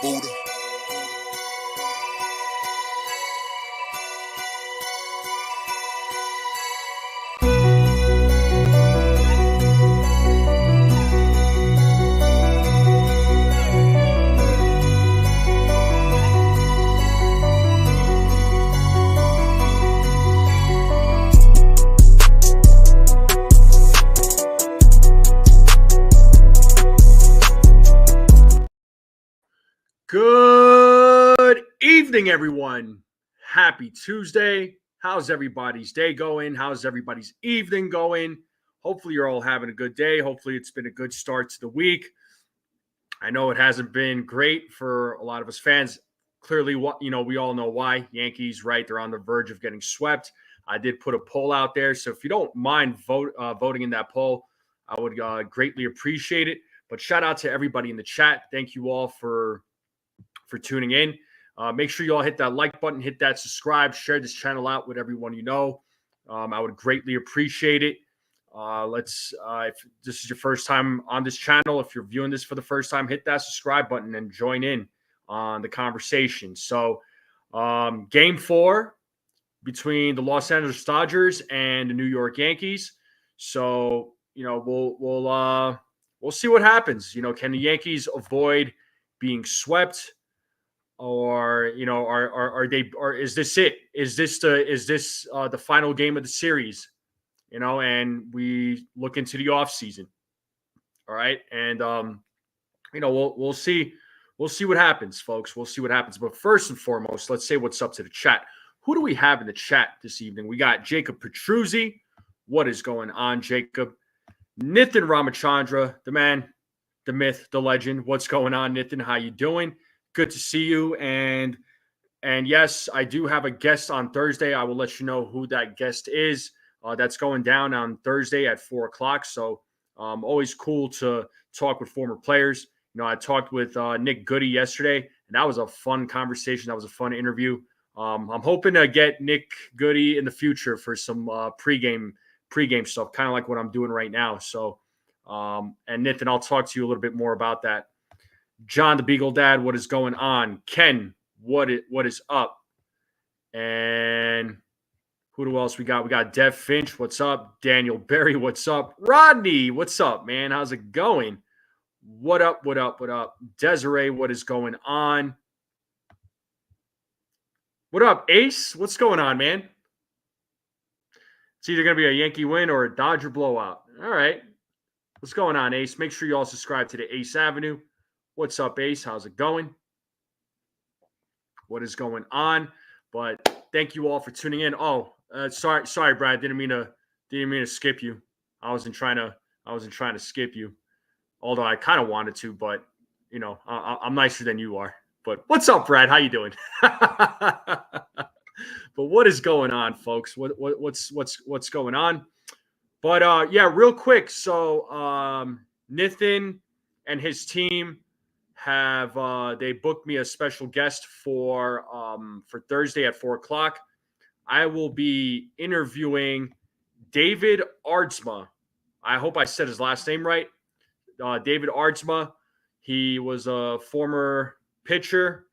Buddha. Good evening, everyone. Happy Tuesday. How's everybody's day going? How's everybody's evening going? Hopefully, you're all having a good day. Hopefully, it's been a good start to the week. I know it hasn't been great for a lot of us fans. Clearly, we all know why. Yankees, right? They're on the verge of getting swept. I did put a poll out there, so if you don't mind voting in that poll, I would greatly appreciate it. But shout out to everybody in the chat. Thank you all for tuning in. Make sure you all hit that like button, hit that subscribe, share this channel out with everyone you know. I would greatly appreciate it. If this is your first time on this channel, if you're viewing this for the first time, hit that subscribe button and join in on the conversation. So, game 4 between the Los Angeles Dodgers and the New York Yankees. So, we'll see what happens. Can the Yankees avoid being swept? Or are they, or is this it? Is this the final game of the series? And we look into the off season. All right, and we'll see what happens, folks. We'll see what happens. But first and foremost, let's say what's up to the chat. Who do we have in the chat this evening? We got Jacob Petruzzi. What is going on, Jacob? Nithin Ramachandra, the man, the myth, the legend. What's going on, Nithin? How you doing? Good to see you. And yes, I do have a guest on Thursday. I will let you know who that guest is. That's going down on Thursday at 4 o'clock. So always cool to talk with former players. I talked with Nick Goody yesterday, and that was a fun conversation. That was a fun interview. I'm hoping to get Nick Goody in the future for some pregame stuff, kind of like what I'm doing right now. So, and Nathan, I'll talk to you a little bit more about that. John the Beagle Dad, what is going on? Ken, what is up? And who else we got? We got Dev Finch, what's up? Daniel Berry, what's up? Rodney, what's up, man? How's it going? What up? Desiree, what is going on? What up, Ace? What's going on, man? It's either going to be a Yankee win or a Dodger blowout. All right. What's going on, Ace? Make sure you all subscribe to the Ace Avenue. What's up, Ace? How's it going? What is going on? But thank you all for tuning in. Oh, sorry, Brad. Didn't mean to skip you. I wasn't trying to skip you. Although I kind of wanted to, but I'm nicer than you are. But what's up, Brad? How you doing? But what is going on, folks? What's going on? But yeah, real quick. So Nithin and his team have they booked me a special guest for Thursday at 4 o'clock. I will be interviewing David Aardsma. I hope I said his last name right. David Aardsma. He was a former pitcher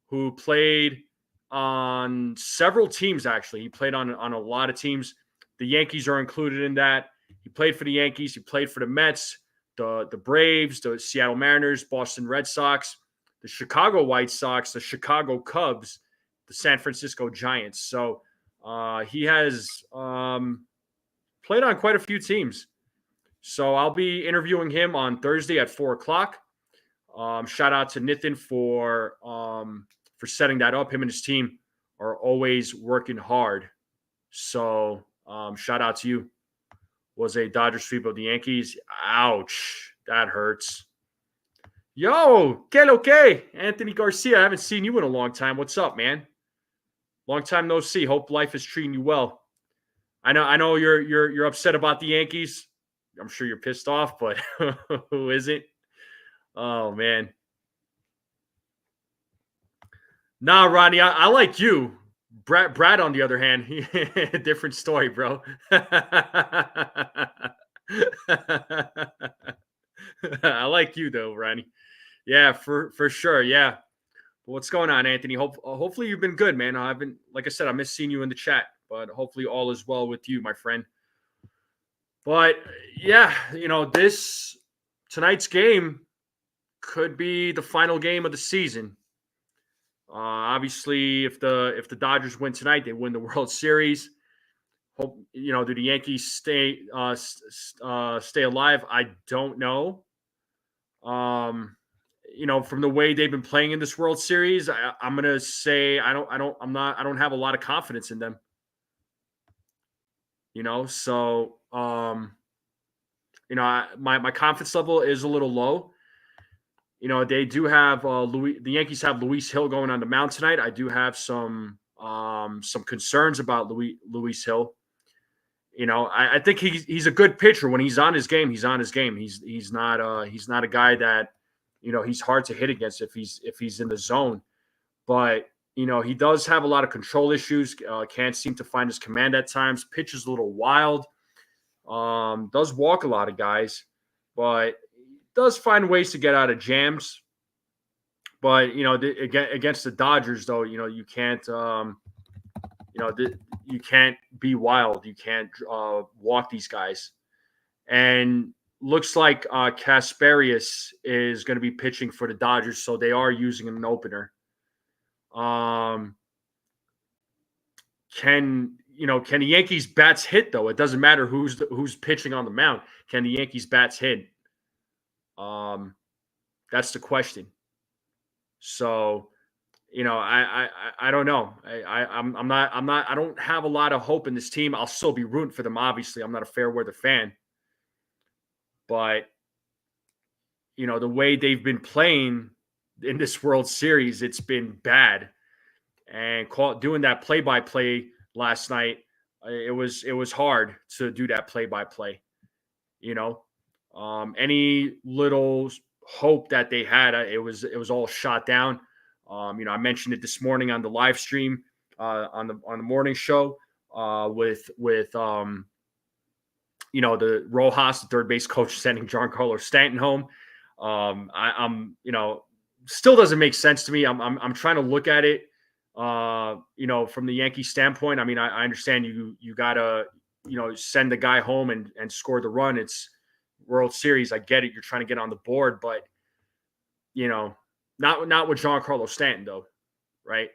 who played on several teams, actually. He played on a lot of teams. The Yankees are included in that. He played for the Yankees. He played for the Mets, the Braves, the Seattle Mariners, Boston Red Sox, the Chicago White Sox, the Chicago Cubs, the San Francisco Giants. So he has played on quite a few teams. So I'll be interviewing him on Thursday at 4 o'clock. Shout out to Nithin for setting that up. Him and his team are always working hard. So shout out to you. Was a Dodger sweep of the Yankees. Ouch. That hurts. Yo, que lo que? Anthony Garcia, I haven't seen you in a long time. What's up, man? Long time no see. Hope life is treating you well. I know you're upset about the Yankees. I'm sure you're pissed off, but who isn't? Oh, man. Nah, Rodney, I like you. Brad, on the other hand, different story, bro. I like you, though, Rodney. Yeah, for sure. Yeah. What's going on, Anthony? Hopefully you've been good, man. I've been, like I said, I miss seeing you in the chat, but hopefully all is well with you, my friend. But yeah, this tonight's game could be the final game of the season. Obviously, if the Dodgers win tonight, they win the World Series. Hope do the Yankees stay alive? I don't know. From the way they've been playing in this World Series, I'm gonna say I don't have a lot of confidence in them. So my confidence level is a little low. They do have the Yankees have Luis Hill going on the mound tonight. I do have some concerns about Luis Hill. I think he's a good pitcher. When he's on his game, he's on his game. He's not a guy that he's hard to hit against if he's in the zone. But he does have a lot of control issues. Can't seem to find his command at times. Pitches a little wild. Does walk a lot of guys, but does find ways to get out of jams. But against the Dodgers, though, you can't you can't be wild. You can't walk these guys. And looks like Kasparius is going to be pitching for the Dodgers, so they are using an opener. Can the Yankees bats hit though? It doesn't matter who's pitching on the mound. Can the Yankees bats hit? That's the question. So, I don't know. I don't have a lot of hope in this team. I'll still be rooting for them. Obviously, I'm not a fair weather fan, but the way they've been playing in this World Series, it's been bad. And doing that play-by-play last night, it was hard to do that play-by-play. Any little hope that they had, it was all shot down. I mentioned it this morning on the live stream on the morning show with the Rojas, the third base coach, sending Giancarlo Stanton home. I'm still doesn't make sense to me. I'm trying to look at it from the Yankee standpoint. I mean, I understand you gotta send the guy home and score the run. It's World Series. I get it. You're trying to get on the board, but not with Giancarlo Stanton though, right?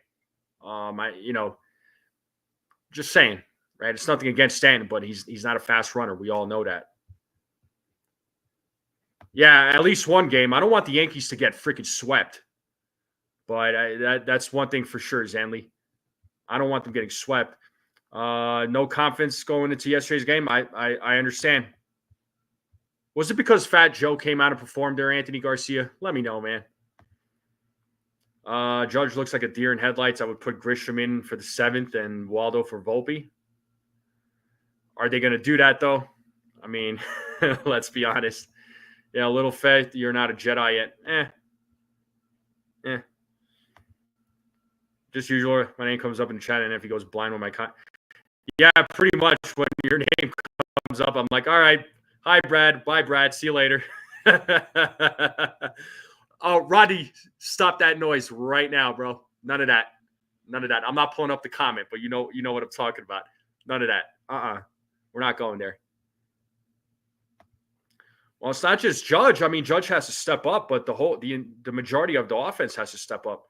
Just saying, right? It's nothing against Stanton, but he's not a fast runner. We all know that. Yeah, at least one game. I don't want the Yankees to get freaking swept, but that's one thing for sure, Zanley. I don't want them getting swept. No confidence going into yesterday's game. I understand. Was it because Fat Joe came out and performed there, Anthony Garcia? Let me know, man. Judge looks like a deer in headlights. I would put Grisham in for the 7th and Waldo for Volpe. Are they going to do that, though? I mean, let's be honest. Yeah, Little Fed, you're not a Jedi yet. Just usual. My name comes up in the chat, and if he goes blind with my yeah, pretty much when your name comes up, I'm like, all right, hi, Brad. Bye, Brad. See you later. Oh, Roddy, stop that noise right now, bro. None of that. I'm not pulling up the comment, but you know what I'm talking about. None of that. We're not going there. Well, it's not just Judge. I mean, Judge has to step up, but the majority of the offense has to step up.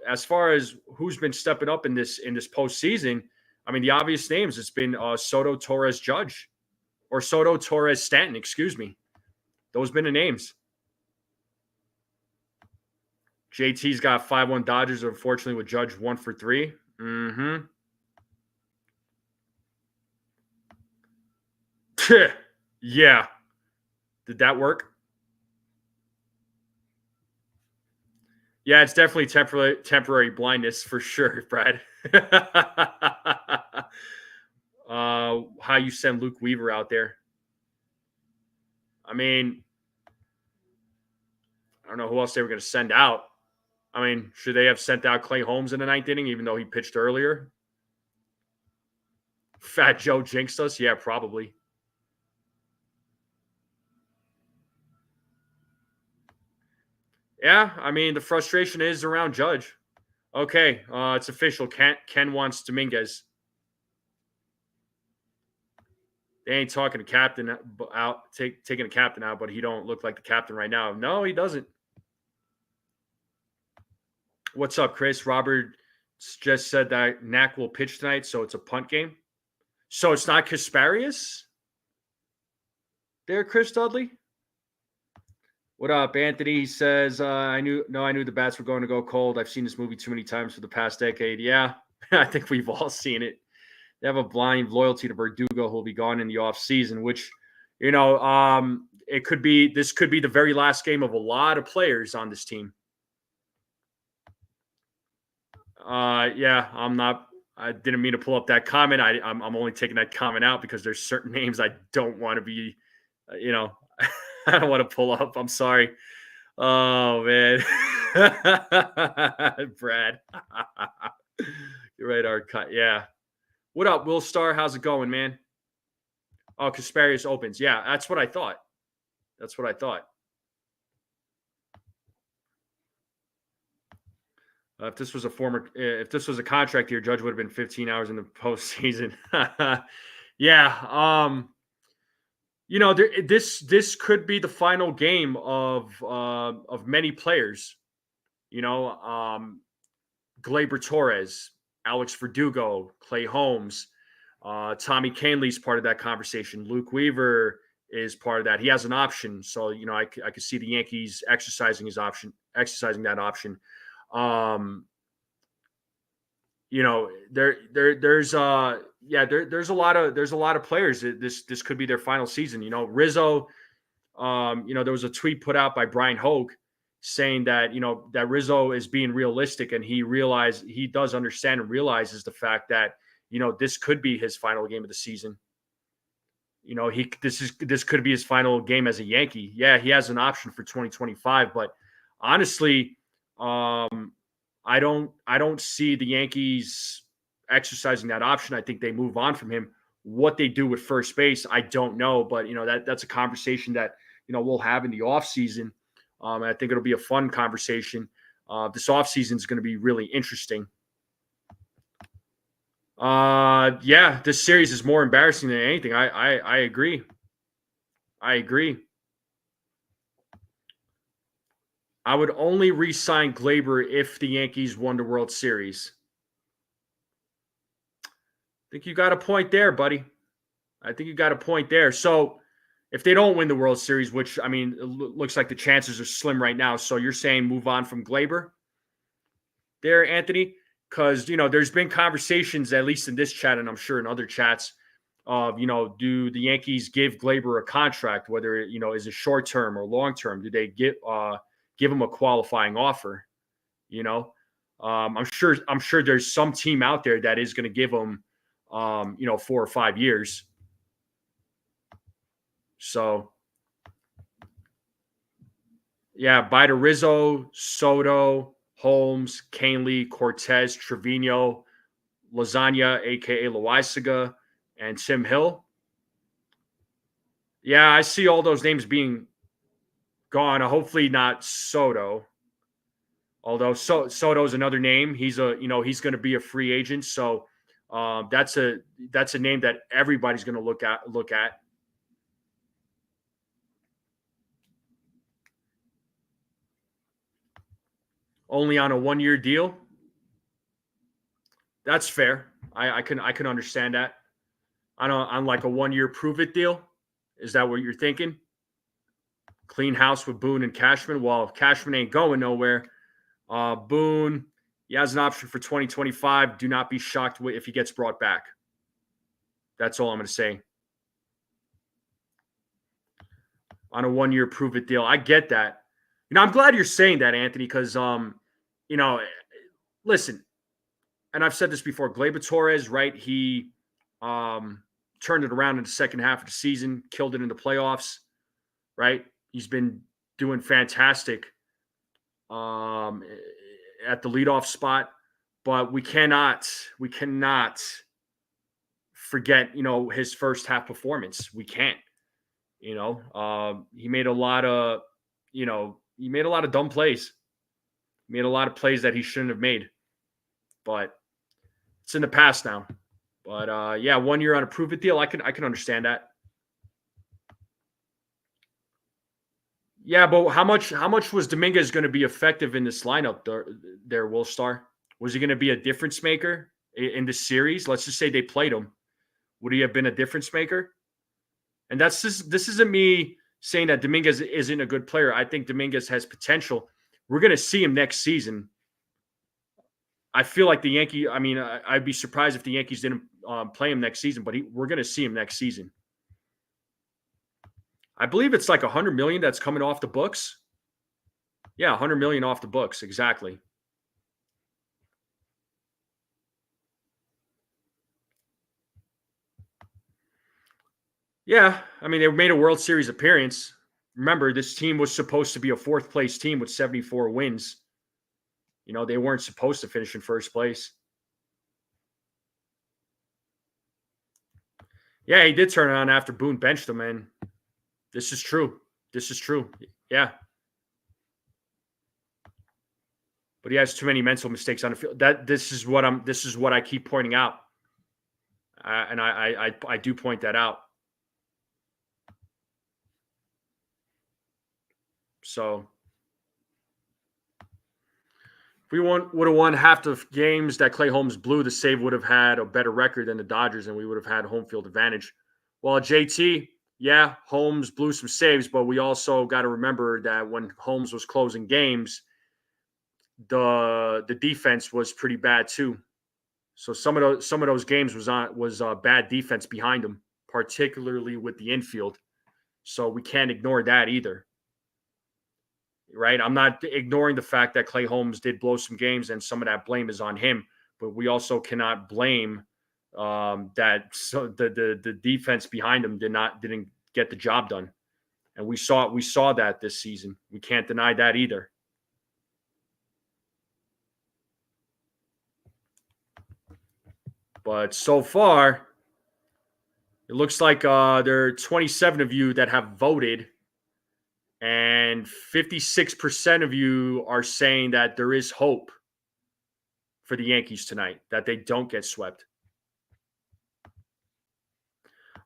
As far as who's been stepping up in this postseason, I mean, the obvious names, it's been Soto, Torres, Judge, or Soto, Torres, Stanton, excuse me. Those been the names. JT's got 5-1 Dodgers, unfortunately, with Judge 1 for 3. Mm-hmm. Yeah. Did that work? Yeah, it's definitely temporary blindness for sure, Brad. How you send Luke Weaver out there? I mean, I don't know who else they were going to send out. I mean, should they have sent out Clay Holmes in the 9th inning, even though he pitched earlier? Fat Joe jinxed us? Yeah, probably. Yeah, I mean, the frustration is around Judge. Okay, it's official. Ken wants Dominguez. They ain't talking to captain out, taking a captain out, but he don't look like the captain right now. No, he doesn't. What's up, Chris? Robert just said that Knack will pitch tonight, so it's a punt game. So it's not Kasparius there, Chris Dudley? What up, Anthony? He says, I knew the bats were going to go cold. I've seen this movie too many times for the past decade. Yeah, I think we've all seen it. They have a blind loyalty to Verdugo, who'll be gone in the offseason, which, this could be the very last game of a lot of players on this team. Yeah, I didn't mean to pull up that comment. I'm only taking that comment out because there's certain names I don't want to be, I don't want to pull up. I'm sorry. Oh, man. Brad. You're right, Art. Yeah. What up, Will Star? How's it going, man? Oh, Kasparius opens. Yeah, that's what I thought. If this was a contract year, Judge would have been 15 hours in the postseason. Yeah. This could be the final game of many players. Gleyber Torres, Alex Verdugo, Clay Holmes, Tommy Kahnle's part of that conversation. Luke Weaver is part of that. He has an option, so I could see the Yankees exercising that option. There's a lot of players. This could be their final season. Rizzo. There was a tweet put out by Brian Hogue saying that that Rizzo is being realistic, and he does understand and realizes the fact that this could be his final game of the season. This could be his final game as a Yankee. Yeah, he has an option for 2025, but honestly, I don't see the Yankees exercising that option. I think they move on from him. What they do with first base, I don't know, but that's a conversation that we'll have in the offseason. I think it'll be a fun conversation. This offseason is going to be really interesting. Yeah, this series is more embarrassing than anything. I agree. I would only re-sign Gleyber if the Yankees won the World Series. I think you got a point there, buddy. So if they don't win the World Series, which, I mean, it looks like the chances are slim right now. So you're saying move on from Gleyber there, Anthony? Because, there's been conversations, at least in this chat, and I'm sure in other chats, of, do the Yankees give Gleyber a contract, whether, is it short term or long term? Do they give him a qualifying offer? I'm sure there's some team out there that is going to give him, 4 or 5 years. So, yeah, Bida Rizzo, Soto, Holmes, Kahnle, Cortez, Trevino, Lasagna, a.k.a. Loaisaga, and Tim Hill. Yeah, I see all those names being gone. Hopefully not Soto. Although Soto's another name. He's going to be a free agent. So that's a name that everybody's going to look at. Only on a 1-year deal. That's fair. I can understand that. On like a 1-year prove it deal. Is that what you're thinking? Clean house with Boone and Cashman. Well, Cashman ain't going nowhere. Boone, he has an option for 2025. Do not be shocked if he gets brought back. That's all I'm going to say. On a 1-year prove it deal. I get that. I'm glad you're saying that, Anthony, because, listen, and I've said this before, Gleyber Torres, right? He turned it around in the second half of the season, killed it in the playoffs, right? He's been doing fantastic at the leadoff spot, but we cannot forget, his first half performance. We can't. He made a lot of, he made a lot of dumb plays. He made a lot of plays that he shouldn't have made. But it's in the past now. But yeah, 1 year on a prove it deal. I can understand that. Yeah, but how much was Dominguez going to be effective in this lineup there, Wolfstar? Was he going to be a difference maker in this series? Let's just say they played him. Would he have been a difference maker? And this isn't me saying that Dominguez isn't a good player. I think Dominguez has potential. We're going to see him next season. I feel like the Yankees, I mean, I'd be surprised if the Yankees didn't play him next season, but we're going to see him next season. I believe it's like $100 million that's coming off the books. Yeah, $100 million off the books, exactly. Yeah, I mean, they made a World Series appearance. Remember, this team was supposed to be a fourth place team with 74 wins. You know, they weren't supposed to finish in first place. Yeah, he did turn it on after Boone benched him, and this is true. This is true. Yeah. But he has too many mental mistakes on the field. This is what I keep pointing out. And I do point that out. So if we would have won half the games that Clay Holmes blew, the save would have had a better record than the Dodgers, and we would have had home field advantage. Well, JT, yeah, Holmes blew some saves, but we also got to remember that when Holmes was closing games, the defense was pretty bad too. So some of those games was bad defense behind him, particularly with the infield. So we can't ignore that either. Right? I'm not ignoring the fact that Clay Holmes did blow some games, and some of that blame is on him. But we also cannot blame the defense behind him didn't get the job done, and we saw that this season. We can't deny that either. But so far, it looks like there are 27 of you that have voted, and 56% of you are saying that there is hope for the Yankees tonight, that they don't get swept.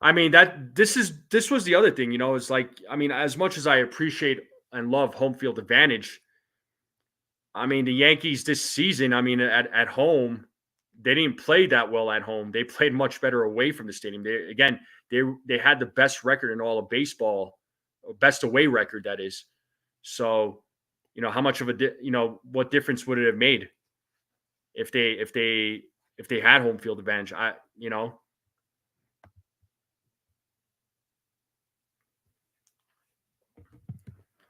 I mean, this was the other thing, you know, it's like, I mean, as much as I appreciate and love home field advantage, I mean, the Yankees this season, I mean, at home, they didn't play that well at home. They played much better away from the stadium. They had the best record in all of baseball, best away record, that is. So, you know, how much of what difference would it have made if they had home field advantage? I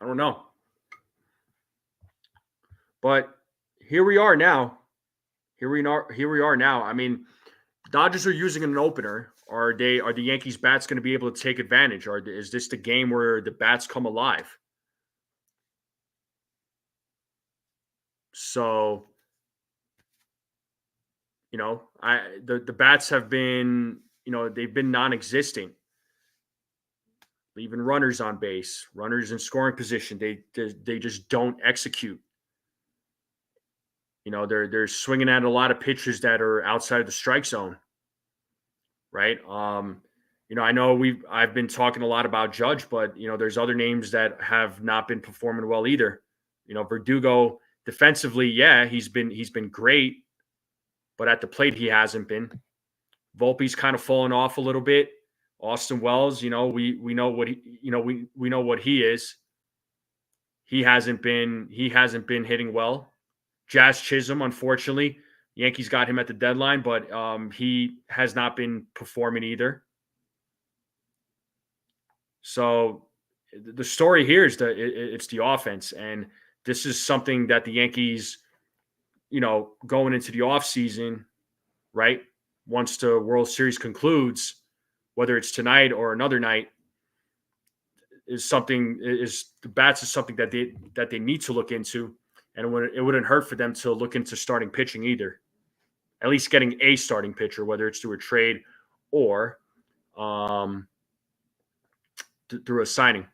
don't know. But here we are now. Here we are now. I mean, Dodgers are using an opener. Are the Yankees bats going to be able to take advantage? Or is this the game where the bats come alive? So, you know, the bats have been, you know, they've been non-existent. Leaving runners on base, runners in scoring position. They just don't execute. You know, they're swinging at a lot of pitches that are outside of the strike zone, right? You know, I know I've been talking a lot about Judge, but you know, there's other names that have not been performing well either. You know, Verdugo defensively, yeah, he's been great, but at the plate he hasn't been. Volpe's kind of fallen off a little bit. Austin Wells, you know, we know what we know what he is. He hasn't been hitting well. Jazz Chisholm, unfortunately, Yankees got him at the deadline, but he has not been performing either. So the story here is it's the offense, and this is something that the Yankees, you know, going into the offseason, right, once the World Series concludes, whether it's tonight or another night, the bats is something that they need to look into. And it wouldn't hurt for them to look into starting pitching either. At least getting a starting pitcher, whether it's through a trade or through a signing.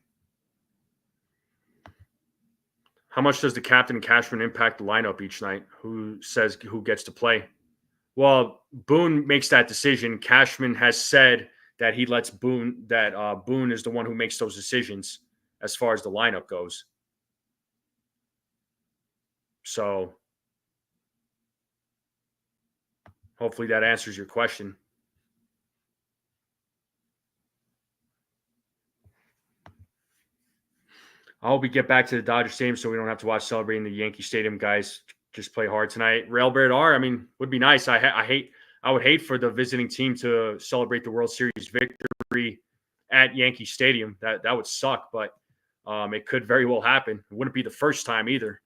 How much does the captain and Cashman impact the lineup each night? Who says who gets to play? Well, Boone makes that decision. Cashman has said that he lets Boone, that Boone is the one who makes those decisions as far as the lineup goes. So hopefully that answers your question. I hope we get back to the Dodger Stadium so we don't have to watch celebrating the Yankee Stadium. Guys, just play hard tonight. Railbird R, I mean, would be nice. I would hate for the visiting team to celebrate the World Series victory at Yankee Stadium. That would suck, but it could very well happen. It wouldn't be the first time either.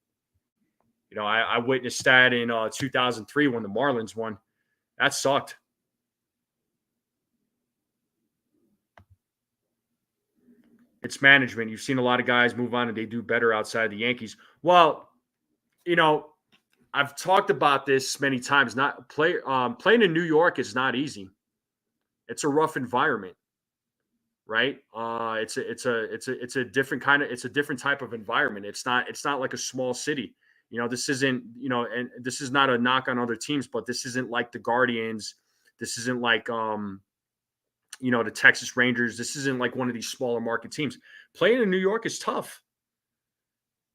You know, I witnessed that in 2003 when the Marlins won. That sucked. It's management. You've seen a lot of guys move on and they do better outside the Yankees. Well, you know, I've talked about this many times. Playing in New York is not easy. It's a rough environment, right? It's a different type of environment. It's not like a small city. You know, this isn't, you know, and this is not a knock on other teams, but this isn't like the Guardians. This isn't like you know, the Texas Rangers. This isn't like one of these smaller market teams. Playing in New York is tough.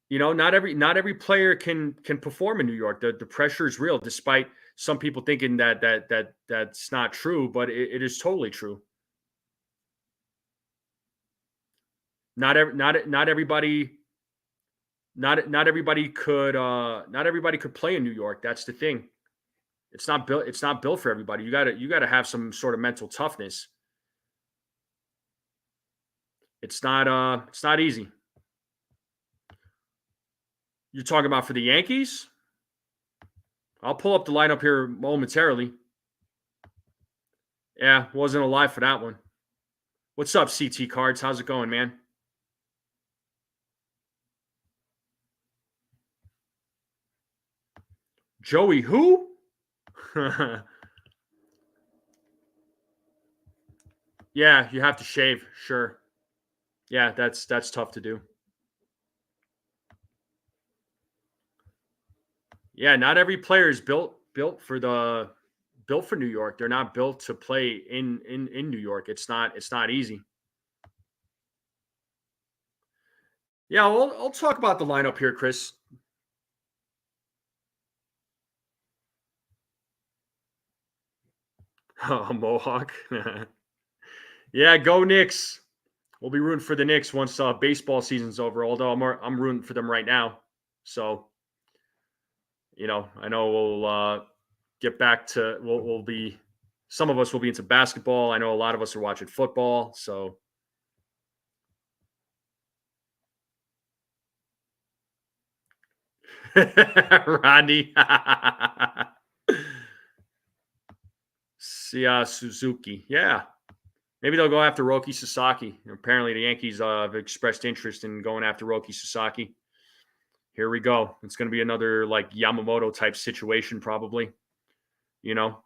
You know, not every player can perform in New York. The pressure is real, despite some people thinking that's not true, but it is totally true. Not everybody could play in New York. That's the thing. It's not built for everybody. You gotta have some sort of mental toughness. It's not easy. You're talking about for the Yankees? I'll pull up the lineup here momentarily. Yeah, wasn't alive for that one. What's up, CT Cards? How's it going, man? Joey who? Yeah, you have to shave, sure. Yeah, that's tough to do. Yeah, not every player is built for New York. They're not built to play in New York. It's not easy. Yeah, I'll talk about the lineup here, Chris. Oh, Mohawk. Yeah, go Knicks. We'll be rooting for the Knicks once baseball season's over. Although I'm rooting for them right now. So, you know, I know we'll get back to we'll be. Some of us will be into basketball. I know a lot of us are watching football. So, Rodney. Yeah, Suzuki. Yeah. Maybe they'll go after Roki Sasaki. Apparently, the Yankees have expressed interest in going after Roki Sasaki. Here we go. It's going to be another like Yamamoto type situation, probably. You know,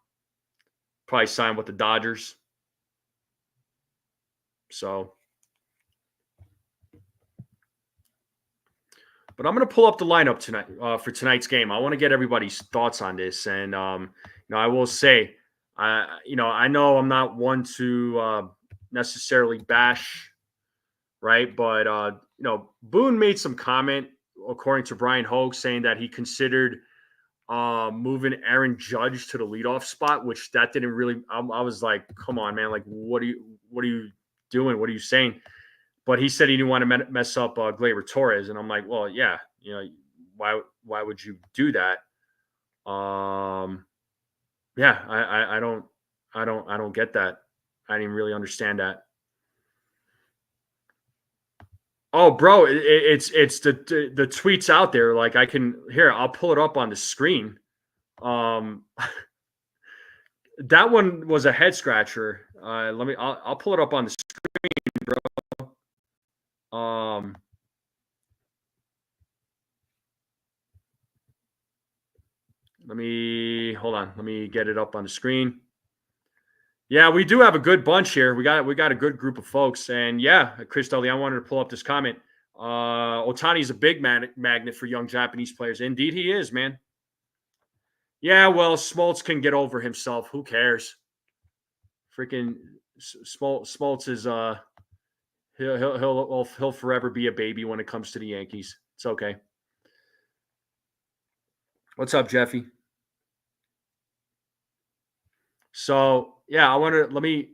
probably sign with the Dodgers. So, but I'm going to pull up the lineup tonight for tonight's game. I want to get everybody's thoughts on this, and you know, I will say, you know, I know I'm not one to necessarily bash, right? But you know, Boone made some comment, according to Brian Hogue, saying that he considered moving Aaron Judge to the leadoff spot, which that didn't really. I was like, come on, man! Like, what are you doing? What are you saying? But he said he didn't want to mess up Gleyber Torres, and I'm like, well, yeah, you know, why would you do that? Yeah, I don't get that. I didn't really understand that. Oh, bro, it's the tweets out there. Like I can here, I'll pull it up on the screen. That one was a head scratcher. I'll pull it up on the screen, bro. Hold on. Let me get it up on the screen. Yeah, we do have a good bunch here. We got a good group of folks, and yeah, Chris Dudley, I wanted to pull up this comment. Otani's a big magnet for young Japanese players. Indeed, he is, man. Yeah, well, Smoltz can get over himself. Who cares? Freaking Smoltz is he'll forever be a baby when it comes to the Yankees. It's okay. What's up, Jeffy? So yeah, I want to let me.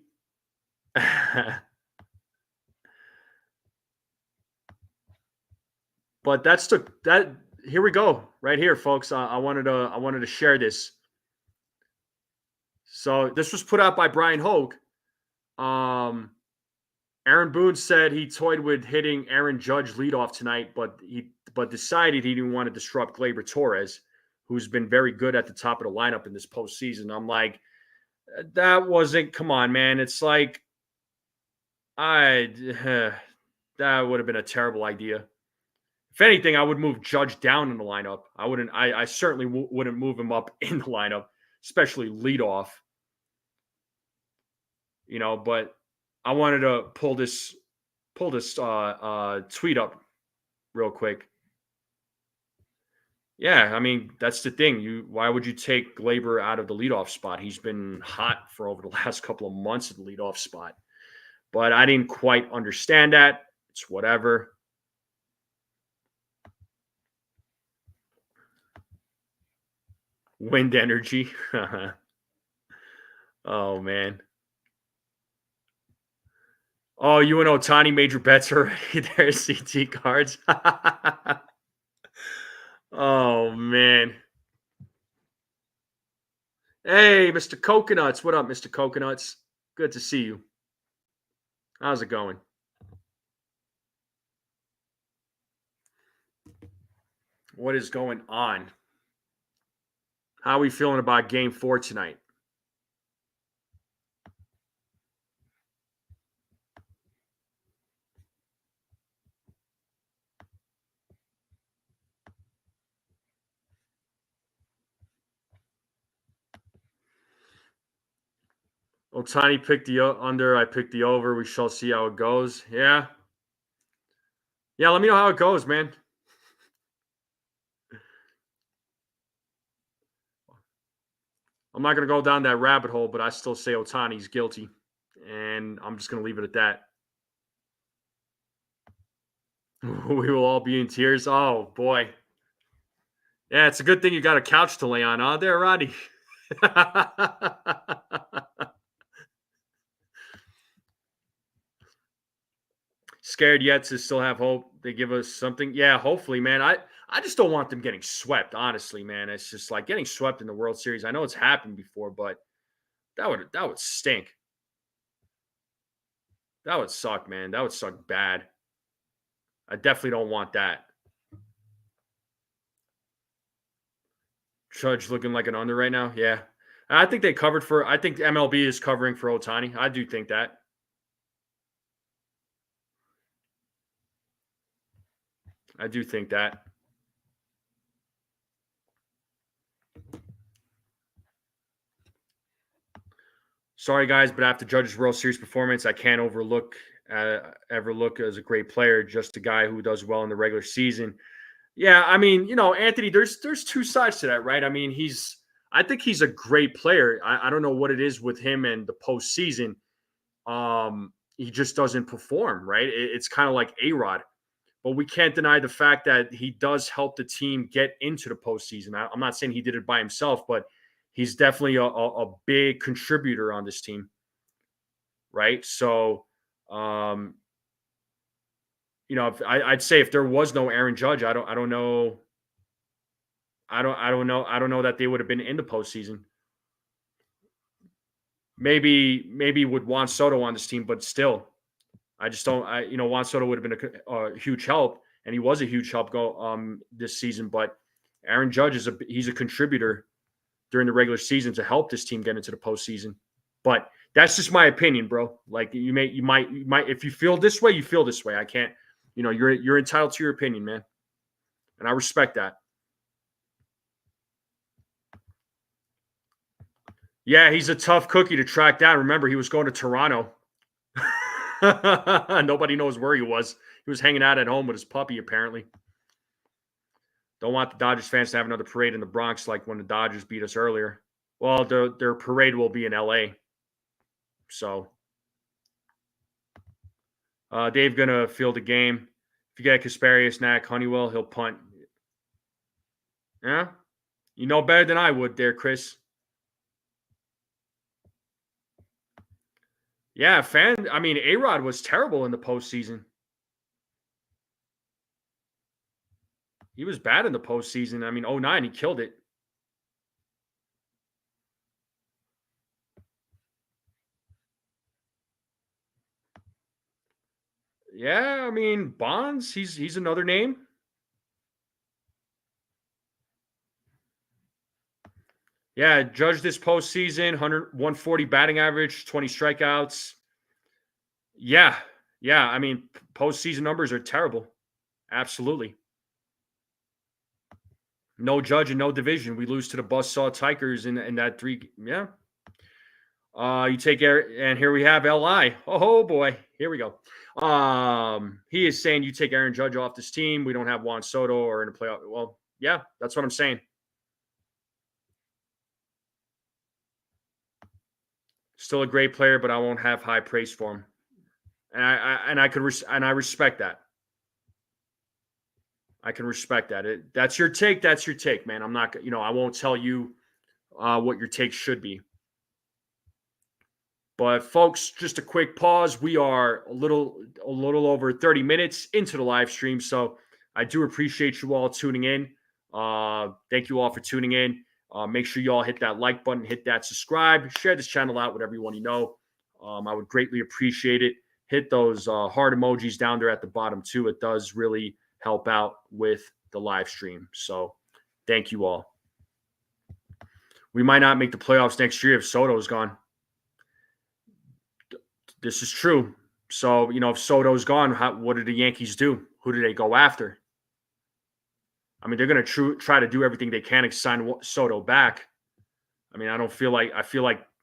But that's that. Here we go, right here, folks. I wanted to share this. So this was put out by Brian Hogue. Aaron Boone said he toyed with hitting Aaron Judge leadoff tonight, but decided he didn't want to disrupt Gleyber Torres, who's been very good at the top of the lineup in this postseason. I'm like, that wasn't. Come on, man. It's like, that would have been a terrible idea. If anything, I would move Judge down in the lineup. I wouldn't. I certainly wouldn't move him up in the lineup, especially leadoff. But I wanted to pull this tweet up real quick. Yeah, I mean that's the thing. Why would you take Gleyber out of the leadoff spot? He's been hot for over the last couple of months at the leadoff spot, but I didn't quite understand that. It's whatever. Wind energy. Oh man. Oh, you and Otani made your bets already. There's CT cards. Oh man. Hey, Mr. Coconuts. What up, Mr. Coconuts? Good to see you. How's it going? What is going on? How are we feeling about Game 4 tonight? Otani picked the under. I picked the over. We shall see how it goes. Yeah. Yeah, let me know how it goes, man. I'm not going to go down that rabbit hole, but I still say Otani's guilty. And I'm just going to leave it at that. We will all be in tears. Oh, boy. Yeah, it's a good thing you got a couch to lay on, huh, there, Roddy? Scared yet to still have hope they give us something. Yeah, hopefully, man. I just don't want them getting swept, honestly, man. It's just like getting swept in the World Series. I know it's happened before, but that would stink. That would suck, man. That would suck bad. I definitely don't want that. Judge looking like an under right now. Yeah. I think they covered for I think MLB is covering for Otani. I do think that. I do think that. Sorry, guys, but after Judge's World Series performance, I can't ever look as a great player, just a guy who does well in the regular season. Yeah, I mean, Anthony, there's two sides to that, right? I mean, I think he's a great player. I don't know what it is with him and the postseason. He just doesn't perform, right? It's kind of like A-Rod. But we can't deny the fact that he does help the team get into the postseason. I'm not saying he did it by himself, but he's definitely a big contributor on this team, right? So, I'd say if there was no Aaron Judge, I don't know. I don't know that they would have been in the postseason. Maybe with Juan Soto on this team, but still, I just don't. Juan Soto would have been a huge help, and he was a huge help this season. But Aaron Judge he's a contributor during the regular season to help this team get into the postseason. But that's just my opinion, bro. Like you might if you feel this way, you feel this way. I can't. You're entitled to your opinion, man, and I respect that. Yeah, he's a tough cookie to track down. Remember, he was going to Toronto. Nobody knows where he was. He was hanging out at home with his puppy, apparently. Don't want the Dodgers fans to have another parade in the Bronx like when the Dodgers beat us earlier. Well, their parade will be in LA. So Dave gonna field a game. If you get Kasparius, Knack, Honeywell, he'll punt. Yeah, you know better than I would, there, Chris. Yeah, I mean, A-Rod was terrible in the postseason. He was bad in the postseason. I mean, 09, he killed it. Yeah, I mean, Bonds, he's another name. Yeah, Judge this postseason, 140 batting average, 20 strikeouts. Yeah, yeah. I mean, postseason numbers are terrible. Absolutely. No Judge and no division. We lose to the Buzzsaw Tigers in that three. Yeah. You take Eric, and here we have Li. Oh boy, here we go. He is saying you take Aaron Judge off this team. We don't have Juan Soto or in a playoff. Well, yeah, that's what I'm saying. Still a great player, but I won't have high praise for him. And I respect that. I can respect that. That's your take. That's your take, man. I'm not. I won't tell you what your take should be. But folks, just a quick pause. We are a little over 30 minutes into the live stream, so I do appreciate you all tuning in. Thank you all for tuning in. Make sure you all hit that like button, hit that subscribe, share this channel out with everyone you know. I would greatly appreciate it. Hit those heart emojis down there at the bottom too. It does really help out with the live stream. So thank you all. We might not make the playoffs next year if Soto's gone. This is true. So, if Soto's gone, what do the Yankees do? Who do they go after? I mean, they're going to try to do everything they can to sign Soto back. I mean, I feel like,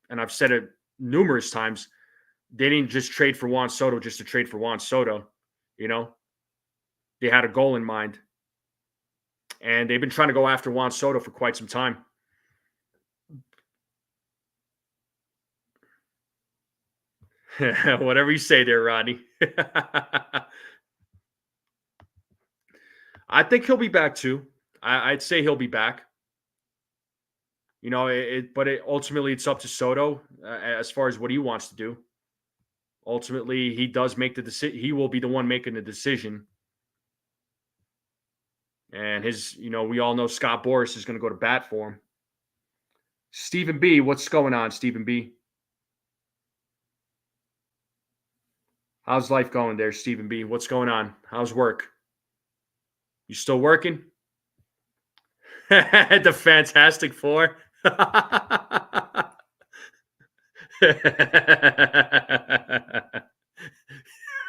and I've said it numerous times, they didn't just trade for Juan Soto just to trade for Juan Soto. They had a goal in mind. And they've been trying to go after Juan Soto for quite some time. Whatever you say there, Rodney. I think he'll be back too. I'd say he'll be back. But ultimately it's up to Soto as far as what he wants to do. Ultimately, he does make the decision. He will be the one making the decision. And we all know Scott Boras is going to go to bat for him. Stephen B, what's going on, Stephen B? How's life going there, Stephen B? What's going on? How's work? You still working? The Fantastic Four.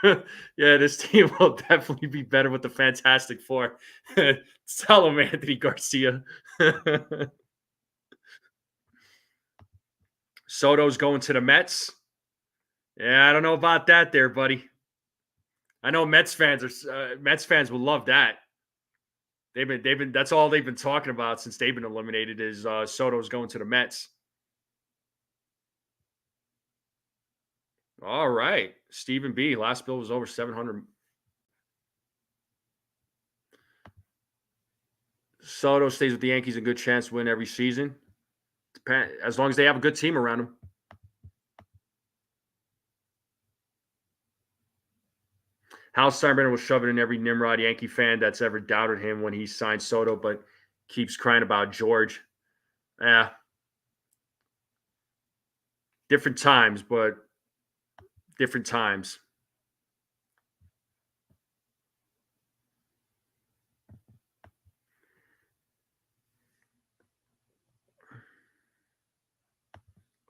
Yeah, this team will definitely be better with the Fantastic Four. Tell him, Anthony Garcia. Soto's going to the Mets. Yeah, I don't know about that there, buddy. I know Mets fans will love that. They've been that's all they've been talking about since they've been eliminated is Soto's going to the Mets. All right. Stephen B. Last bill was over 700. Soto stays with the Yankees, a good chance to win every season. As long as they have a good team around him. Hal Steinbrenner will shove it in every Nimrod Yankee fan that's ever doubted him when he signed Soto, but keeps crying about George. Yeah. Different times, but different times.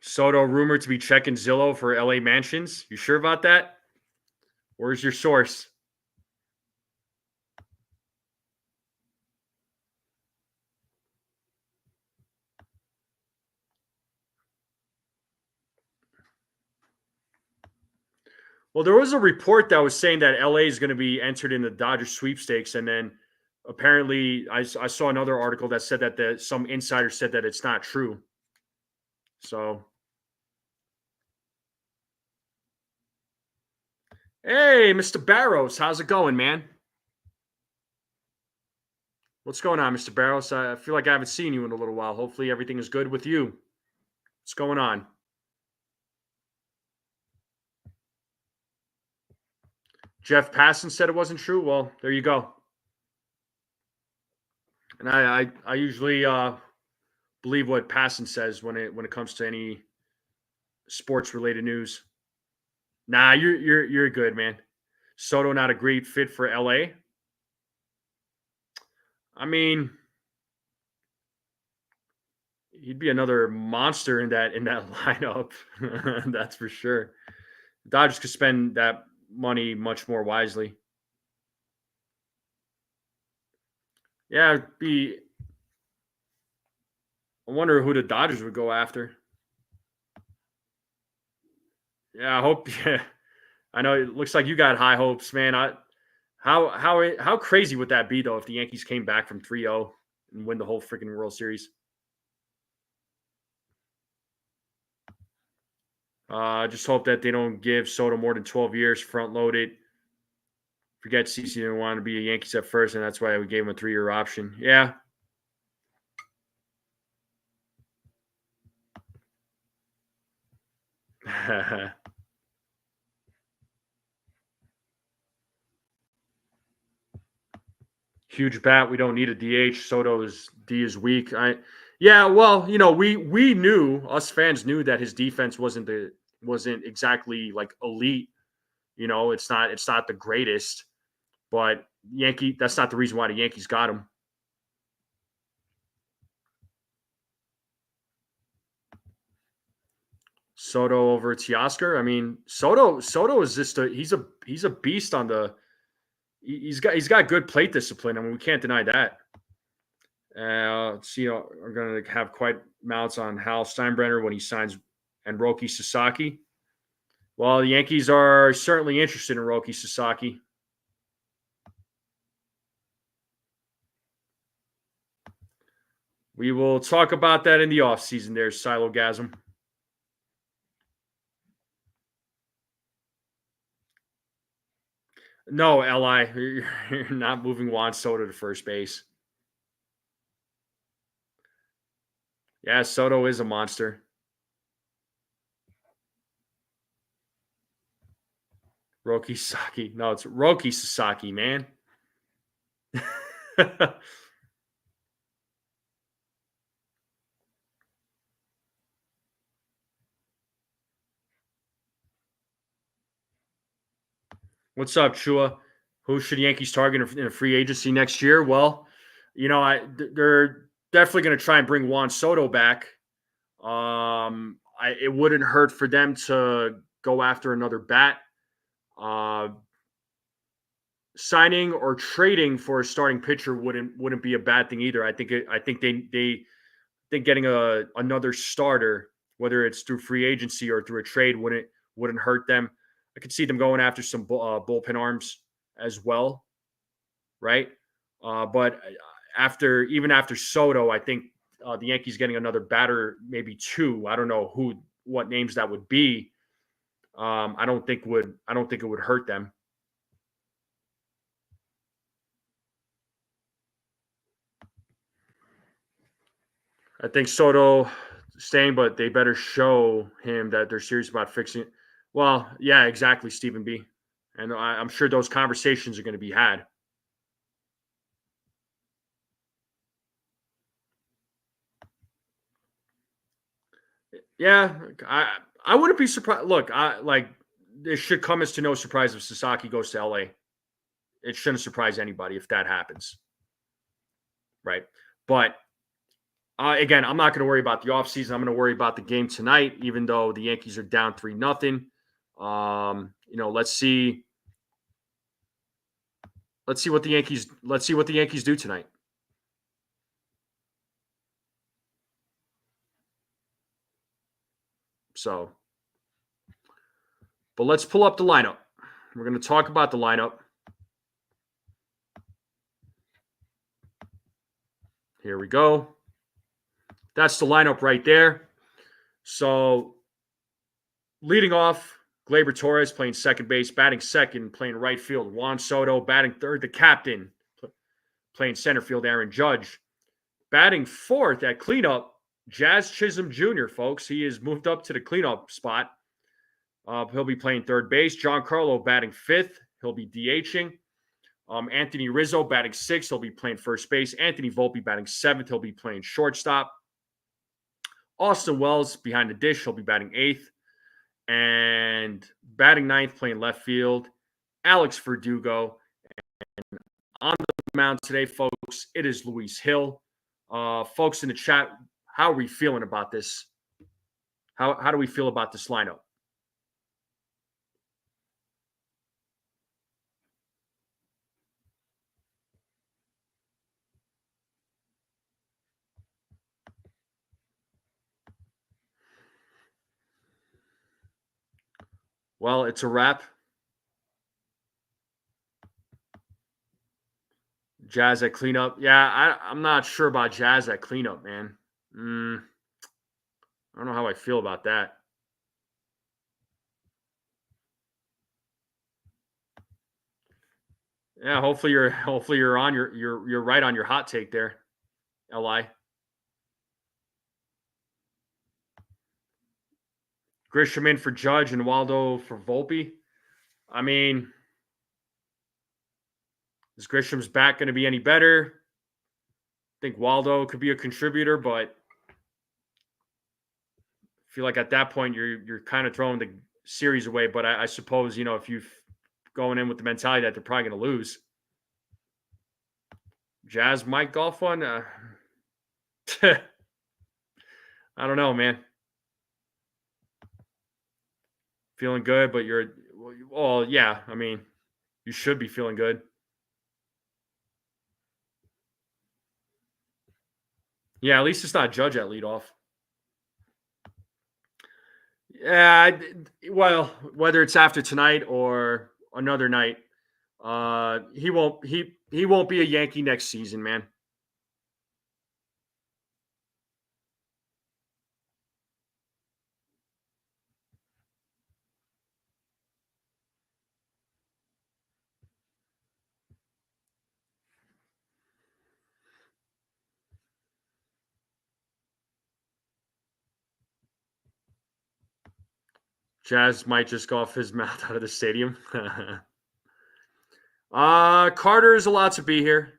Soto rumored to be checking Zillow for LA mansions. You sure about that? Where's your source? Well, there was a report that was saying that LA is going to be entered in the Dodgers sweepstakes, and then apparently I saw another article that said that some insider said that it's not true. So, hey, Mr. Barrows, how's it going, man? What's going on, Mr. Barrows? I feel like I haven't seen you in a little while. Hopefully, everything is good with you. What's going on? Jeff Passan said it wasn't true. Well, there you go. And I usually believe what Passan says when it comes to any sports related news. Nah, you're good, man. Soto not a great fit for LA. I mean, he'd be another monster in that lineup. That's for sure. Dodgers could spend that money much more wisely. Yeah, it'd be. I wonder who the Dodgers would go after. Yeah, I hope. Yeah, I know it looks like you got high hopes, man. How crazy would that be though if the Yankees came back from 3-0 and win the whole freaking World Series? Just hope that they don't give Soto more than 12 years, front loaded. Forget CC didn't want to be a Yankees at first, and that's why we gave him a 3-year option. Yeah. Huge bat. We don't need a DH. Soto's D is weak. Yeah, well, we knew, us fans knew that his defense wasn't exactly like elite. It's not the greatest, but that's not the reason why the Yankees got him. Soto over Teoscar. I mean, Soto is just he's a beast on the. He's got good plate discipline. I mean, we can't deny that. We're going to have quite mounts on Hal Steinbrenner when he signs and Roki Sasaki. Well, the Yankees are certainly interested in Roki Sasaki. We will talk about that in the offseason. There's Silogasm. No, Li, you're not moving Juan Soto to first base. Yeah, Soto is a monster. Roki Sasaki. No, it's Roki Sasaki, man. What's up, Chua? Who should Yankees target in a free agency next year? Well, they're definitely going to try and bring Juan Soto back. It wouldn't hurt for them to go after another bat. Signing or trading for a starting pitcher wouldn't be a bad thing either. I think they think getting another starter, whether it's through free agency or through a trade, wouldn't hurt them. I could see them going after some bullpen arms as well, right? But even after Soto, I think the Yankees getting another batter, maybe two. I don't know what names that would be. I don't think it would hurt them. I think Soto staying, but they better show him that they're serious about fixing it. Well, yeah, exactly, Stephen B. And I'm sure those conversations are going to be had. Yeah, I wouldn't be surprised. Look, it should come as to no surprise if Sasaki goes to LA. It shouldn't surprise anybody if that happens, right? But again, I'm not going to worry about the offseason. I'm going to worry about the game tonight, even though the Yankees are down 3-0. Let's see. Let's see what the Yankees do tonight. So, But let's pull up the lineup. We're going to talk about the lineup. Here we go. That's the lineup right there. So leading off, Gleyber Torres playing second base, batting second, playing right field, Juan Soto, batting third, the captain, playing center field, Aaron Judge. Batting fourth at cleanup, Jazz Chisholm Jr., folks. He has moved up to the cleanup spot. He'll be playing third base. Giancarlo batting fifth. He'll be DHing. Anthony Rizzo batting sixth. He'll be playing first base. Anthony Volpe batting seventh. He'll be playing shortstop. Austin Wells behind the dish. He'll be batting eighth. And batting ninth, playing left field, Alex Verdugo. And on the mound today, folks, it is Luis Hill. Folks in the chat, how are we feeling about this? How do we feel about this lineup? Well, it's a wrap. Jazz at cleanup. Yeah, I'm not sure about Jazz at cleanup, man. I don't know how I feel about that. Yeah, hopefully you're on you're right on your hot take there, Li. Grisham in for Judge and Waldo for Volpe. I mean, is Grisham's back going to be any better? I think Waldo could be a contributor, but I feel like at that point you're kind of throwing the series away. But I suppose, if you're going in with the mentality that they're probably going to lose. Jazz Mike golf one? I don't know, man. Feeling good, but yeah. I mean, you should be feeling good. Yeah, at least it's not Judge at leadoff. Yeah, well, whether it's after tonight or another night, he won't be a Yankee next season, man. Jazz might just go off his mouth out of the stadium. Carter is allowed to be here.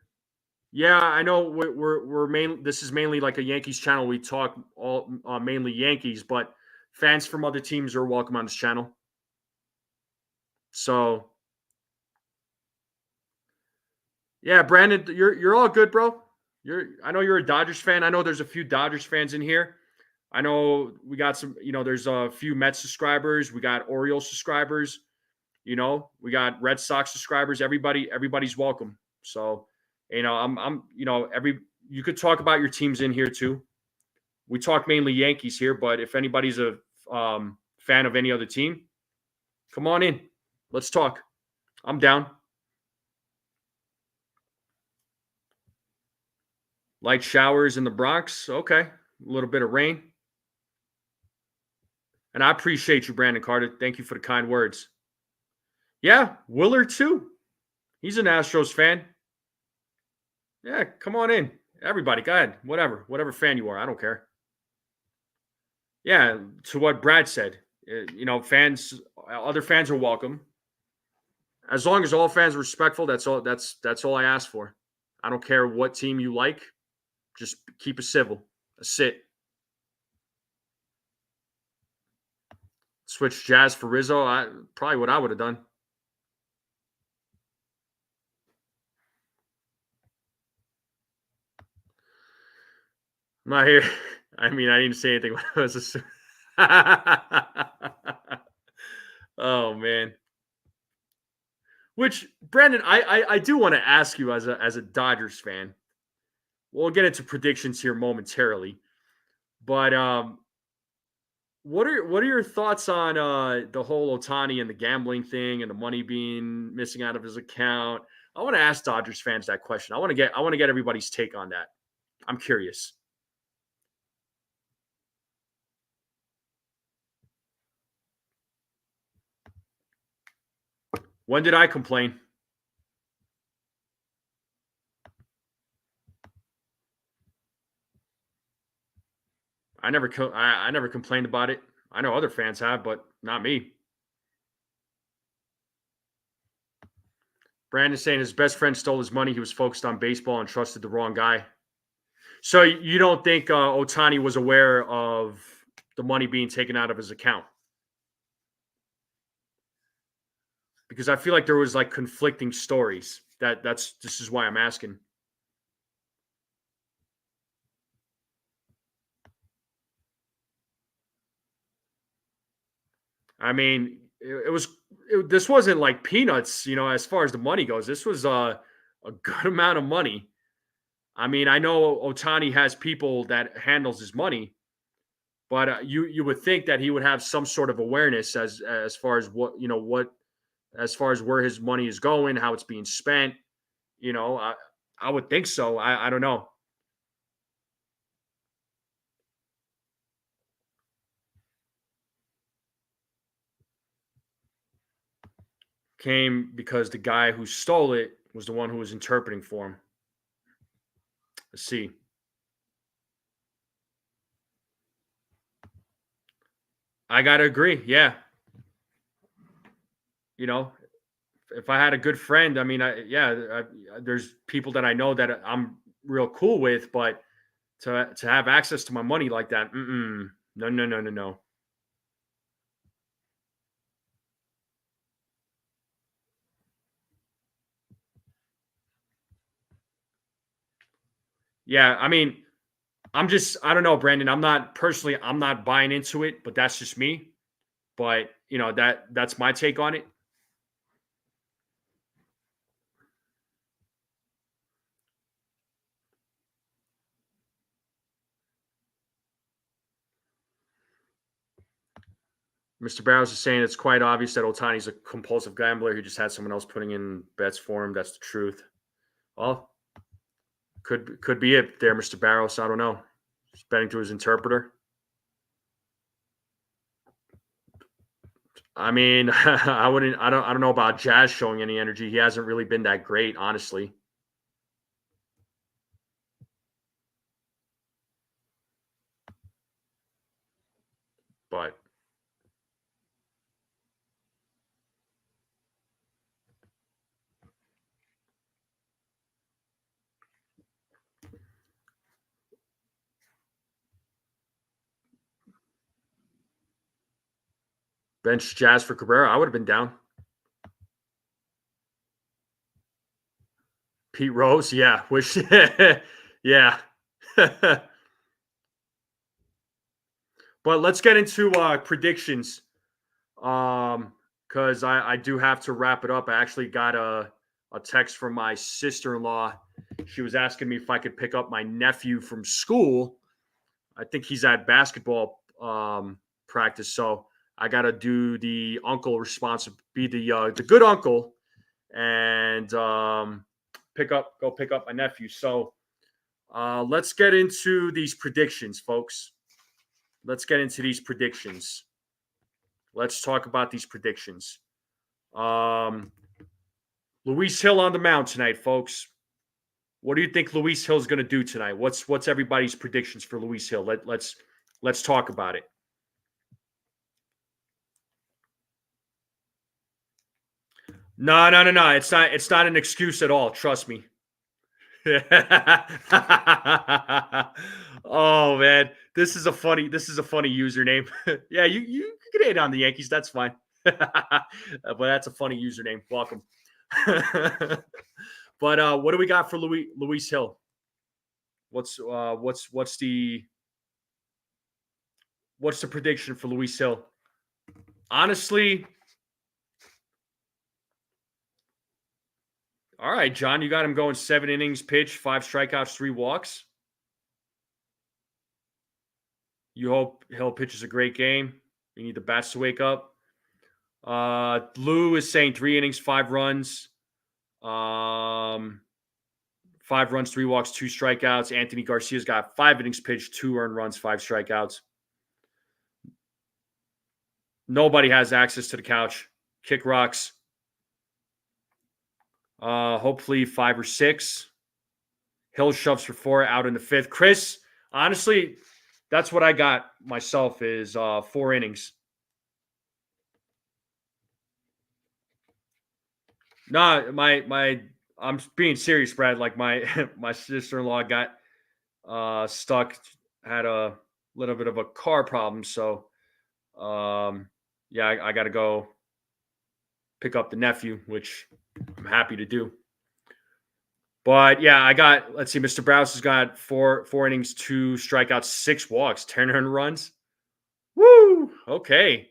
Yeah, I know we're this is mainly like a Yankees channel. We talk all mainly Yankees, but fans from other teams are welcome on this channel. So, yeah, Brandon, you're all good, bro. I know you're a Dodgers fan. I know there's a few Dodgers fans in here. I know we got some, there's a few Mets subscribers. We got Orioles subscribers. We got Red Sox subscribers. Everybody's welcome. So, you could talk about your teams in here too. We talk mainly Yankees here, but if anybody's a fan of any other team, come on in. Let's talk. I'm down. Light showers in the Bronx. Okay. A little bit of rain. And I appreciate you, Brandon Carter. Thank you for the kind words. Yeah, Willard too. He's an Astros fan. Yeah, come on in. Everybody, go ahead. Whatever fan you are. I don't care. Yeah, to what Brad said. Other fans are welcome. As long as all fans are respectful, that's all I ask for. I don't care what team you like. Just keep it civil. A sit. Switch Jazz for Rizzo. Probably what I would have done. I'm not here. I mean, I didn't say anything when I was Oh man. Which, Brandon, I do want to ask you as a Dodgers fan. We'll get into predictions here momentarily, but What are your thoughts on the whole Otani and the gambling thing and the money being missing out of his account? I want to ask Dodgers fans that question. I want to get everybody's take on that. I'm curious. When did I complain? I never complained about it. I know other fans have, but not me. Brandon saying his best friend stole his money. He was focused on baseball and trusted the wrong guy. So you don't think Otani was aware of the money being taken out of his account? Because I feel like there was like conflicting stories. This is why I'm asking. I mean, this wasn't like peanuts, as far as the money goes. This was a good amount of money. I mean, I know Otani has people that handles his money, but you would think that he would have some sort of awareness as far as what as far as where his money is going, how it's being spent. You know, I would think so. I don't know. Came because the guy who stole it was the one who was interpreting for him. Let's see. I gotta agree. Yeah, you know, if I had a good friend, I mean, there's people that I know that I'm real cool with, but to have access to my money like that, no, no, no, no, no. Yeah, I mean, I don't know, Brandon. I'm not buying into it, but that's just me. But that's my take on it. Mr. Barrows is saying it's quite obvious that Otani's a compulsive gambler. He just had someone else putting in bets for him. That's the truth. Well, could be it there, Mr. Barrows. I don't know. He's betting to his interpreter. I mean, I wouldn't. I don't know about Jazz showing any energy. He hasn't really been that great, honestly. But bench Jazz for Cabrera, I would have been down. Pete Rose, yeah. Wish, yeah. But let's get into predictions. Because I do have to wrap it up. I actually got a text from my sister-in-law. She was asking me if I could pick up my nephew from school. I think he's at basketball practice, so I got to do the uncle responsible, be the good uncle, and go pick up my nephew. So let's get into these predictions, folks. Let's get into these predictions. Let's talk about these predictions. Um, Luis Hill on the mound tonight, folks. What do you think Luis Hill's going to do tonight? What's everybody's predictions for Luis Hill? Let's talk about it. No, no, no, no. It's not an excuse at all. Trust me. Oh man, this is a funny username. Yeah, you can hate on the Yankees. That's fine. But that's a funny username. Welcome. But what do we got for Luis Hill? What's the prediction for Luis Hill? Honestly, all right, John, you got him going 7 innings pitch, 5 strikeouts, 3 walks. You hope Hill pitches a great game. You need the bats to wake up. Lou is saying 3 innings, 5 runs. 5 runs, 3 walks, 2 strikeouts. Anthony Garcia's got 5 innings pitched, 2 earned runs, 5 strikeouts. Nobody has access to the couch. Kick rocks. Hopefully 5 or 6. Hill shoves for 4 out in the 5th. Chris, honestly, that's what I got myself is 4 innings. No, I'm being serious, Brad. Like my my sister-in-law got stuck, had a little bit of a car problem, so yeah, I got to go pick up the nephew, which I'm happy to do. But yeah, let's see, Mr. Browse has got four innings, 2 strikeouts, 6 walks, 10 earned runs. Woo! Okay.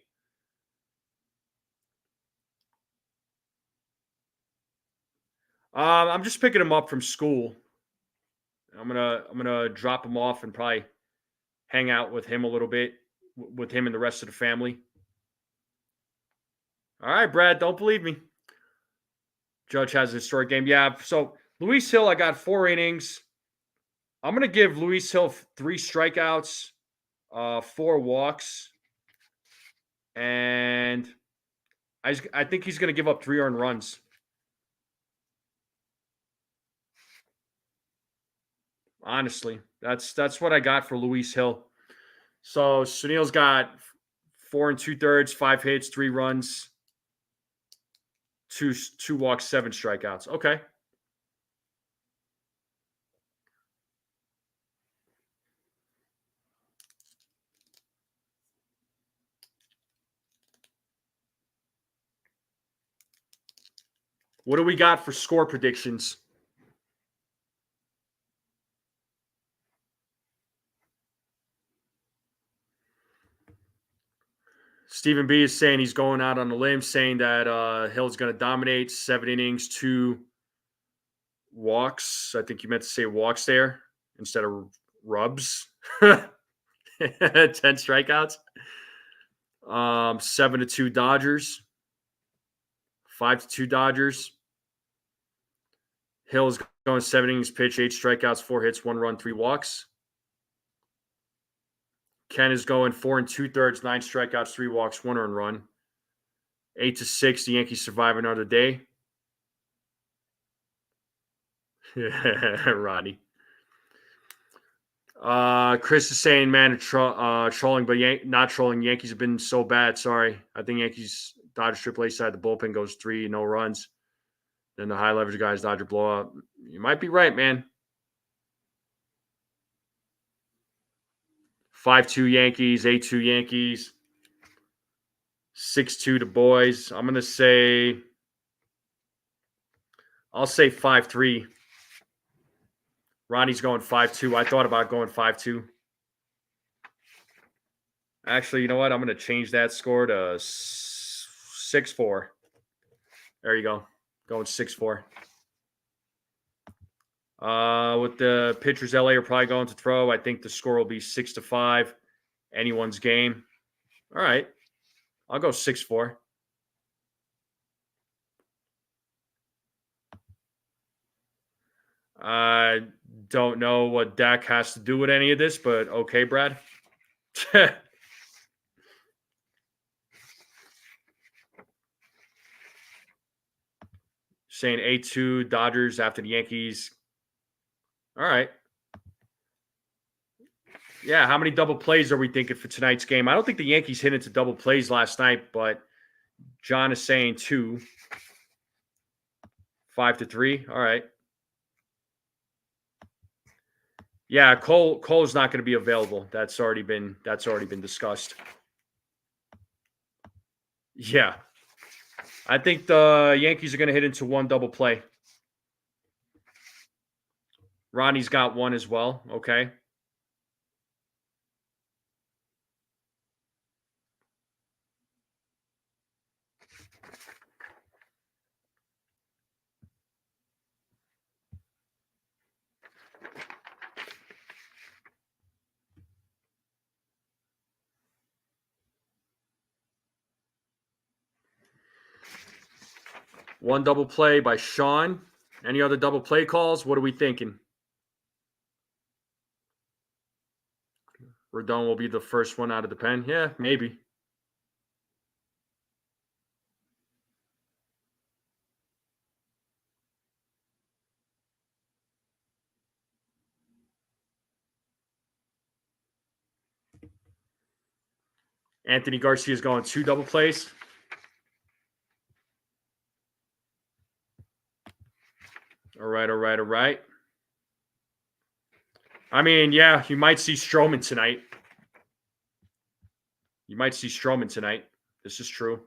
I'm just picking him up from school. I'm gonna drop him off and probably hang out with him a little bit, with him and the rest of the family. All right, Brad, don't believe me. Judge has a historic game. Yeah, so Luis Hill, I got 4 innings. I'm going to give Luis Hill 3 strikeouts, 4 walks, and I think he's going to give up 3 earned runs. Honestly, that's what I got for Luis Hill. So Sunil's got 4 2/3, 5 hits, 3 runs, 2 walks, 7 strikeouts. Okay. What do we got for score predictions? Stephen B is saying he's going out on a limb, saying that Hill's going to dominate 7 innings, 2 walks. I think you meant to say walks there instead of rubs. 10 strikeouts. 7-2 Dodgers. 5-2 Dodgers. Hill's going 7 innings pitch, 8 strikeouts, 4 hits, 1 run, 3 walks. Ken is going 4 2/3, 9 strikeouts, 3 walks, 1 earned run. 8-6. The Yankees survive another day. Rodney. Chris is saying, man, trolling, but not trolling. Yankees have been so bad. Sorry. I think Yankees Dodgers AAA side, the bullpen goes 3, no runs. Then the high leverage guys Dodger blowout. You might be right, man. 5-2 Yankees, 8-2 Yankees, 6-2 the boys. I'll say 5-3. Ronnie's going 5-2. I thought about going 5-2. Actually, you know what? I'm going to change that score to 6-4. There you go. Going 6-4. With the pitchers LA are probably going to throw, I think the score will be 6-5. Anyone's game. All right. I'll go 6-4. I don't know what Dak has to do with any of this, but okay, Brad. Saying 8-2 Dodgers after the Yankees. All right. Yeah, how many double plays are we thinking for tonight's game? I don't think the Yankees hit into double plays last night, but John is saying 2. 5-3. All right. Yeah, Cole's not going to be available. That's already been discussed. Yeah. I think the Yankees are going to hit into 1 double play. Ronnie's got 1 as well. Okay. One double play by Sean. Any other double play calls? What are we thinking? Rodon will be the first one out of the pen. Yeah, maybe. Anthony Garcia's going 2 double plays. All right. I mean, yeah, you might see Stroman tonight. This is true.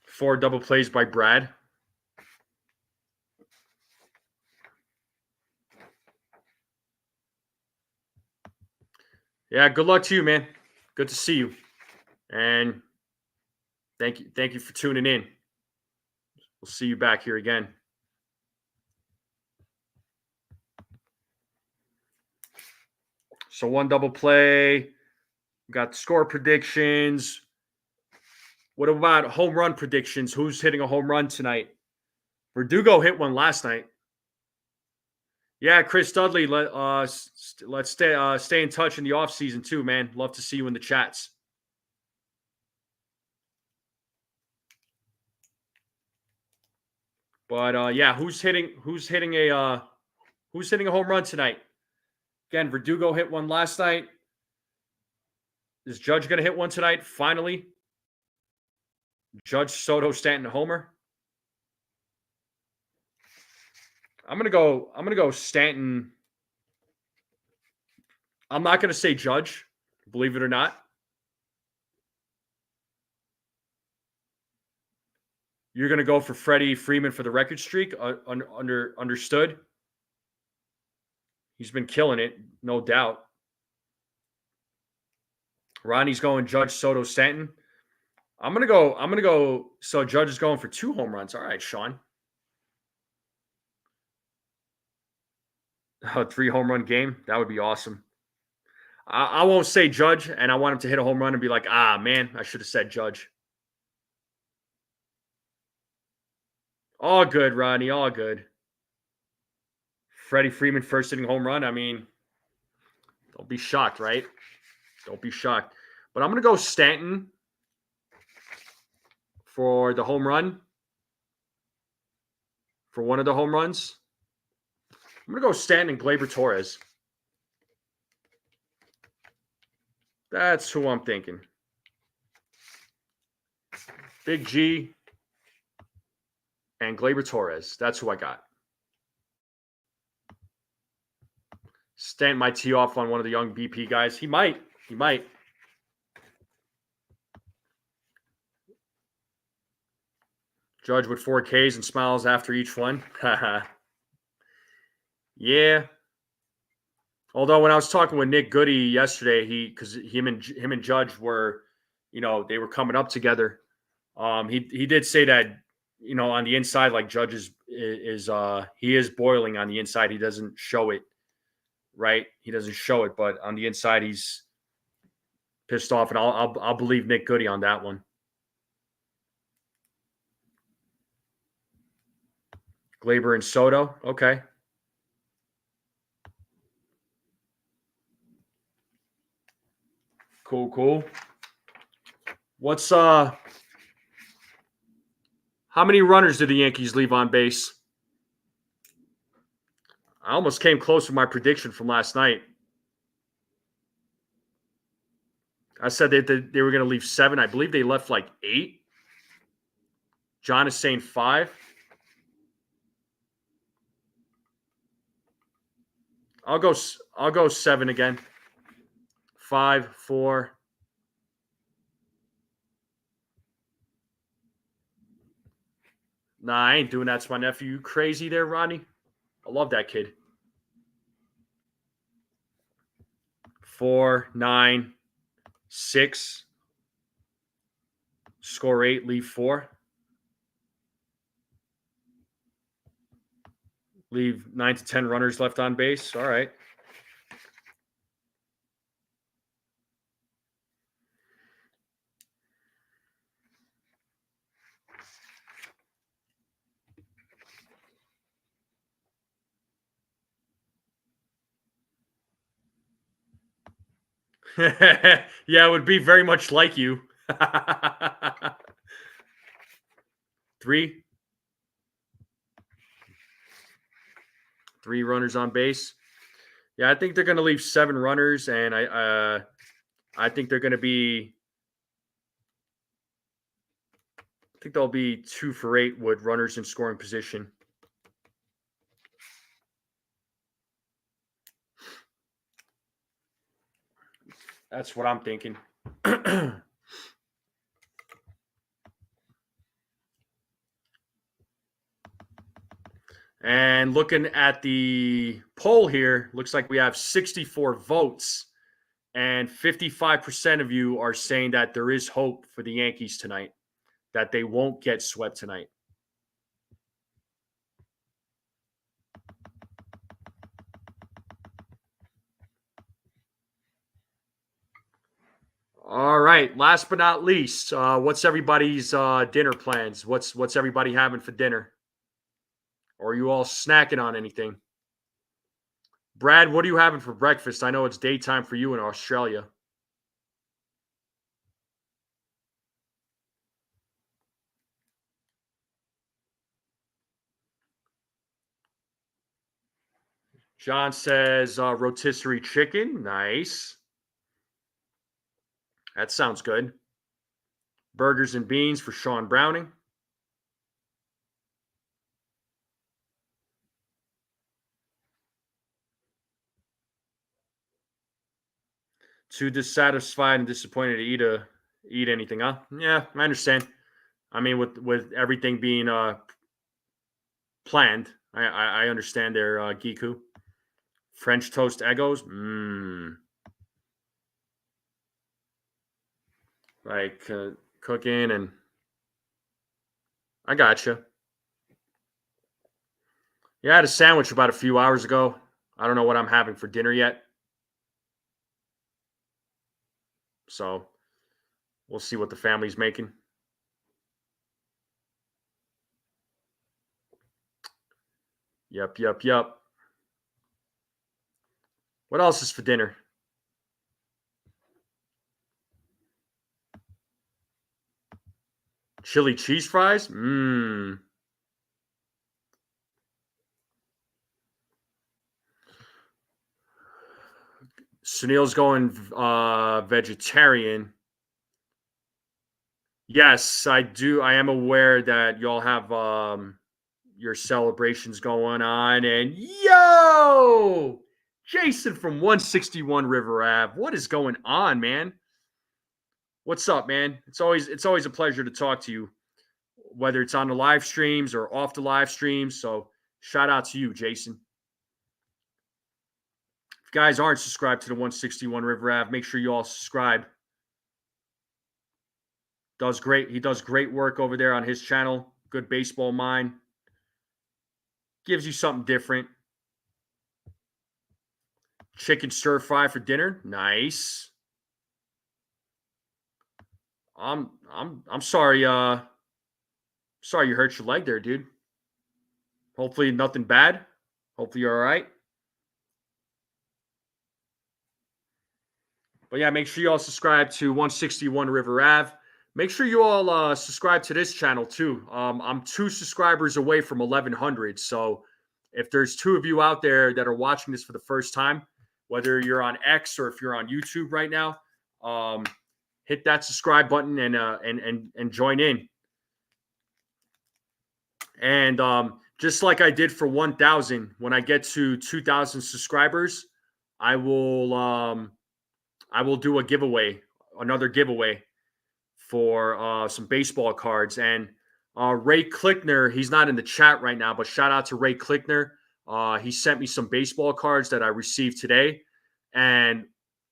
Four double plays by Brad. Yeah, good luck to you, man. Good to see you. And thank you for tuning in. We'll see you back here again. So one double play. We got score predictions. What about home run predictions? Who's hitting a home run tonight? Verdugo hit one last night. Yeah, Chris Dudley, let's stay in touch in the offseason too, man. Love to see you in the chats. But yeah, who's hitting a home run tonight? Again, Verdugo hit one last night. Is Judge going to hit one tonight? Finally, Judge, Soto, Stanton, Homer. I'm gonna go Stanton. I'm not gonna say Judge, believe it or not. You're gonna go for Freddie Freeman for the record streak. Understood. He's been killing it, no doubt. Ronnie's going Judge, Soto, Stanton. I'm gonna go. So Judge is going for 2 home runs. All right, Sean. A 3 home run game. That would be awesome. I won't say Judge, and I want him to hit a home run and be like, man, I should have said Judge. All good, Ronnie. All good. Freddie Freeman first hitting home run. I mean, don't be shocked, right? Don't be shocked. But I'm going to go Stanton for the home run. For one of the home runs. I'm going to go Stanton and Gleyber Torres. That's who I'm thinking. Big G and Gleyber Torres. That's who I got. Stanton might tee off on one of the young BP guys. He might. Judge with 4 Ks and smiles after each one. Yeah. Although when I was talking with Nick Goody yesterday, because him and Judge were, they were coming up together. He did say that, on the inside, like Judge is he is boiling on the inside. He doesn't show it, right? He doesn't show it, but on the inside he's pissed off, and I'll believe Nick Goody on that one. Gleyber and Soto, okay. Cool. What's how many runners did the Yankees leave on base? I almost came close with my prediction from last night. I said that they were going to leave 7. I believe they left like 8. John is saying 5. I'll go 7 again. 5, 4. Nah, I ain't doing that to my nephew. You crazy there, Rodney? I love that kid. 4, 9, 6. Score 8, leave 4. Leave 9 to 10 runners left on base. All right. Yeah, it would be very much like you. 3 runners on base. Yeah, I think they're going to leave 7 runners, and I think they're going to be. I think they'll be 2 for 8 with runners in scoring position. That's what I'm thinking. And looking at the poll here, looks like we have 64 votes, and 55% of you are saying that there is hope for the Yankees tonight, that they won't get swept tonight. All right. Last but not least, what's everybody's dinner plans? What's everybody having for dinner? Or are you all snacking on anything? Brad, what are you having for breakfast? I know it's daytime for you in Australia. John says rotisserie chicken. Nice. That sounds good. Burgers and beans for Sean Browning. Too dissatisfied and disappointed to eat anything, huh? Yeah, I understand. I mean, with everything being planned, I understand their Giku. French toast Eggos. Like cooking, and I gotcha. Yeah, I had a sandwich about a few hours ago. I don't know what I'm having for dinner yet. So we'll see what the family's making. Yep. What else is for dinner? Chili cheese fries? Sunil's going vegetarian. Yes, I do. I am aware that y'all have your celebrations going on. And yo, Jason from 161 River Ave. What is going on, man? What's up, man? It's always a pleasure to talk to you, whether it's on the live streams or off the live streams. So shout out to you, Jason. If you guys aren't subscribed to the 161 River Ave, make sure you all subscribe. Does great. He does great work over there on his channel. Good baseball mind. Gives you something different. Chicken stir fry for dinner. Nice. I'm sorry. Sorry you hurt your leg there, dude. Hopefully nothing bad. Hopefully you're all right. But yeah, make sure you all subscribe to 161 River Ave. Make sure you all subscribe to this channel too. I'm 2 subscribers away from 1,100. So if there's 2 of you out there that are watching this for the first time, whether you're on X or if you're on YouTube right now, hit that subscribe button and join in. And just like I did for 1,000, when I get to 2,000 subscribers, I will do a giveaway, another giveaway for some baseball cards. And Ray Klickner, he's not in the chat right now, but shout out to Ray Klickner. He sent me some baseball cards that I received today, and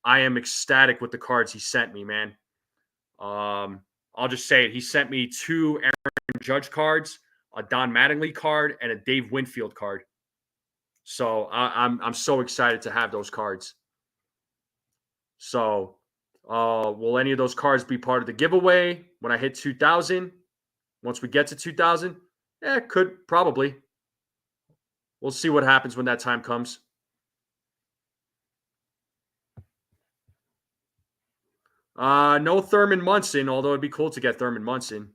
I am ecstatic with the cards he sent me, man. I'll just say it. He sent me 2 Aaron Judge cards, a Don Mattingly card, and a Dave Winfield card. So I'm so excited to have those cards. So will any of those cards be part of the giveaway when I hit 2,000? Once we get to 2,000? Yeah, could probably. We'll see what happens when that time comes. No Thurman Munson, although it'd be cool to get Thurman Munson.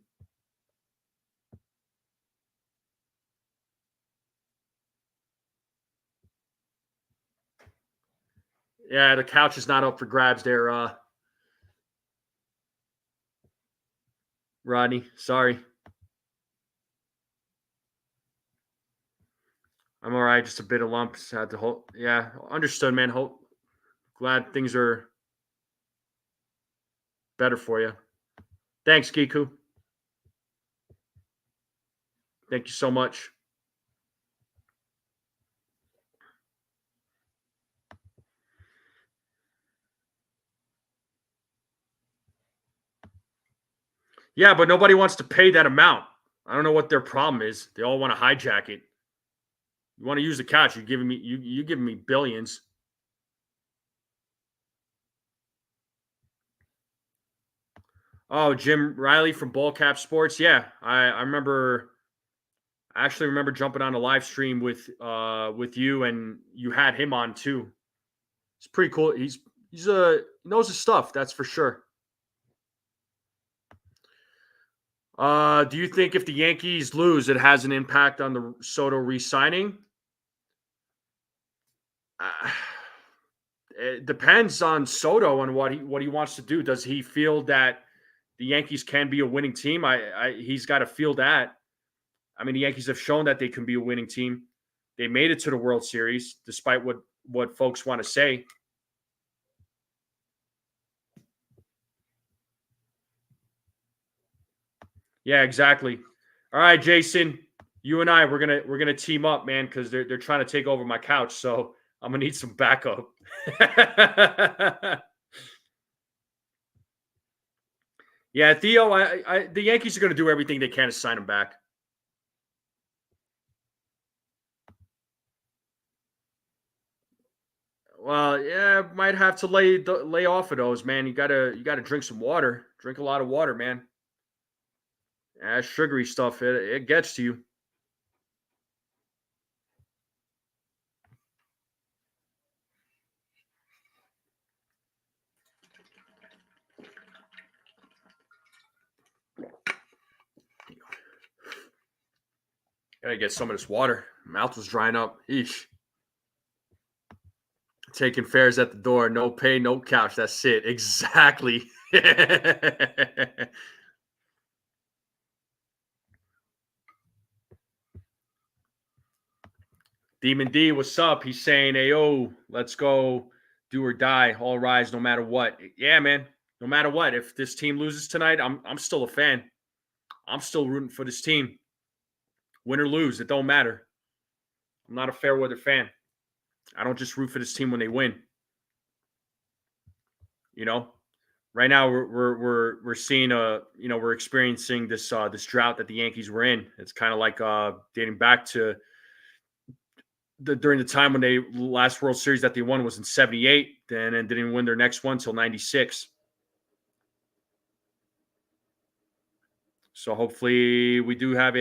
Yeah, the couch is not up for grabs there, Rodney. Sorry. I'm all right. Just a bit of lumps. Had to hold. Yeah, understood, man. Glad things are better for you. Thanks, Giku. Thank you so much. Yeah, but nobody wants to pay that amount. I don't know what their problem is. They all want to hijack it. You want to use the couch? You're giving me you giving me billions. Oh, Jim Riley from Ball Cap Sports. Yeah, I remember. I actually remember jumping on a live stream with you, and you had him on too. It's pretty cool. He knows his stuff. That's for sure. Do you think if the Yankees lose, it has an impact on the Soto re-signing? Uh, it depends on Soto and what he wants to do. Does he feel that the Yankees can be a winning team? He's got to feel that. I mean, the Yankees have shown that they can be a winning team. They made it to the World Series, despite what folks want to say. Yeah, exactly. All right, Jason, you and I we're gonna team up, man, because they're trying to take over my couch. So I'm gonna need some backup. Yeah, Theo, the Yankees are gonna do everything they can to sign him back. Well, yeah, might have to lay off of those, man. You gotta drink some water. Drink a lot of water, man. Yeah, sugary stuff. It gets to you. Gotta get some of this water. Mouth was drying up. Eesh. Taking fares at the door. No pay, no couch. That's it. Exactly. Demon D, what's up? He's saying, hey, yo, let's go do or die, all rise, no matter what. Yeah, man. No matter what. If this team loses tonight, I'm still a fan. I'm still rooting for this team. Win or lose, it don't matter. I'm not a fair weather fan. I don't just root for this team when they win. You know, right now we're seeing we're experiencing this drought that the Yankees were in. It's kind of like dating back to during the time when they last World Series that they won was in '78, then and didn't win their next one until '96. So hopefully we do have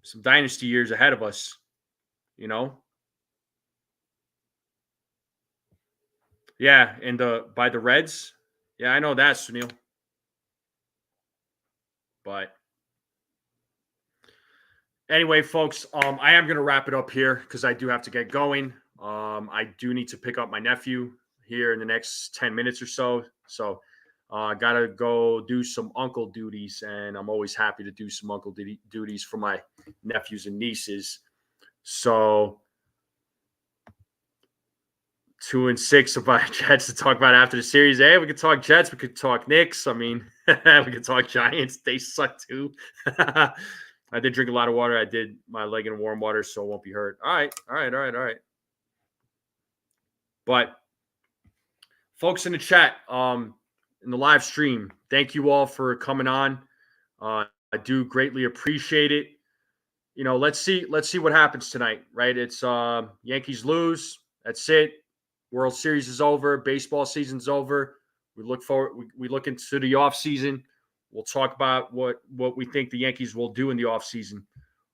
some dynasty years ahead of us. You know, yeah, and by the Reds. Yeah, I know that, Sunil. But anyway, folks, I am going to wrap it up here because I do have to get going. I do need to pick up my nephew here in the next 10 minutes or so. So I got to go do some uncle duties, and I'm always happy to do some uncle duties for my nephews and nieces. So 2-6 about Jets to talk about after the series. Hey, we could talk Jets. We could talk Knicks. I mean, we could talk Giants. They suck too. I did drink a lot of water. I did my leg in warm water, so it won't be hurt. All right. But folks in the chat, in the live stream, thank you all for coming on. I do greatly appreciate it. You know, let's see what happens tonight. Right? It's Yankees lose. That's it. World Series is over. Baseball season's over. We look forward. We look into the off season. We'll talk about what we think the Yankees will do in the off season,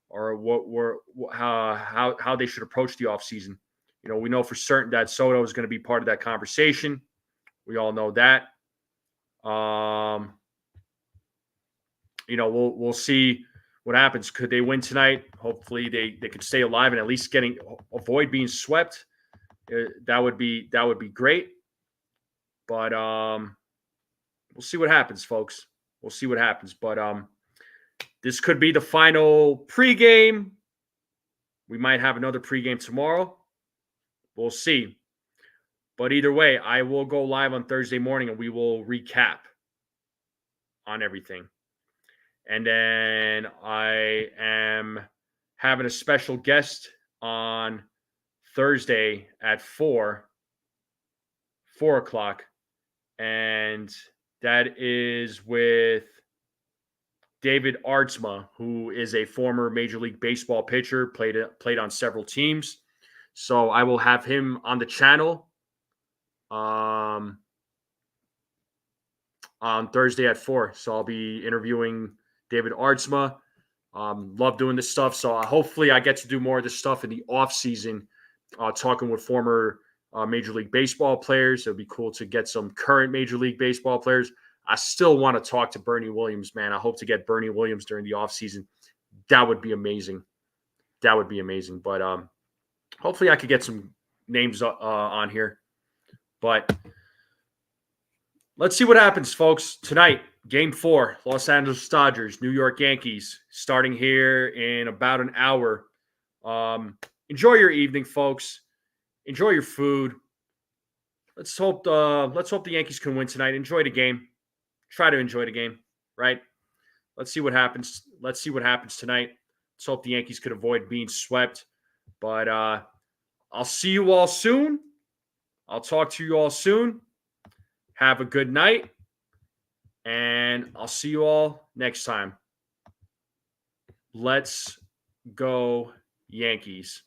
or how they should approach the off season. You know, we know for certain that Soto is going to be part of that conversation. We all know that. We'll see what happens. Could they win tonight? Hopefully they could stay alive and at least avoid being swept. That would be great. But we'll see what happens, folks. We'll see what happens. But this could be the final pregame. We might have another pregame tomorrow. We'll see. But either way, I will go live on Thursday morning and we will recap on everything. And then I am having a special guest on Thursday at 4 o'clock. And that is with David Artsma, who is a former Major League Baseball pitcher, played on several teams. So I will have him on the channel on Thursday at 4. So I'll be interviewing David Artsma. Love doing this stuff. So hopefully I get to do more of this stuff in the off season, talking with former Major League Baseball players. It would be cool to get some current Major League Baseball players. I still want to talk to Bernie Williams, man. I hope to get Bernie Williams during the off season. That would be amazing. But hopefully I could get some names on here. But let's see what happens, folks. Tonight, Game 4, Los Angeles Dodgers, New York Yankees, starting here in about an hour. Enjoy your evening, folks. Enjoy your food. Let's hope the Yankees can win tonight. Enjoy the game. Try to enjoy the game, right? Let's see what happens. Let's see what happens tonight. Let's hope the Yankees could avoid being swept. But I'll see you all soon. I'll talk to you all soon. Have a good night. And I'll see you all next time. Let's go Yankees.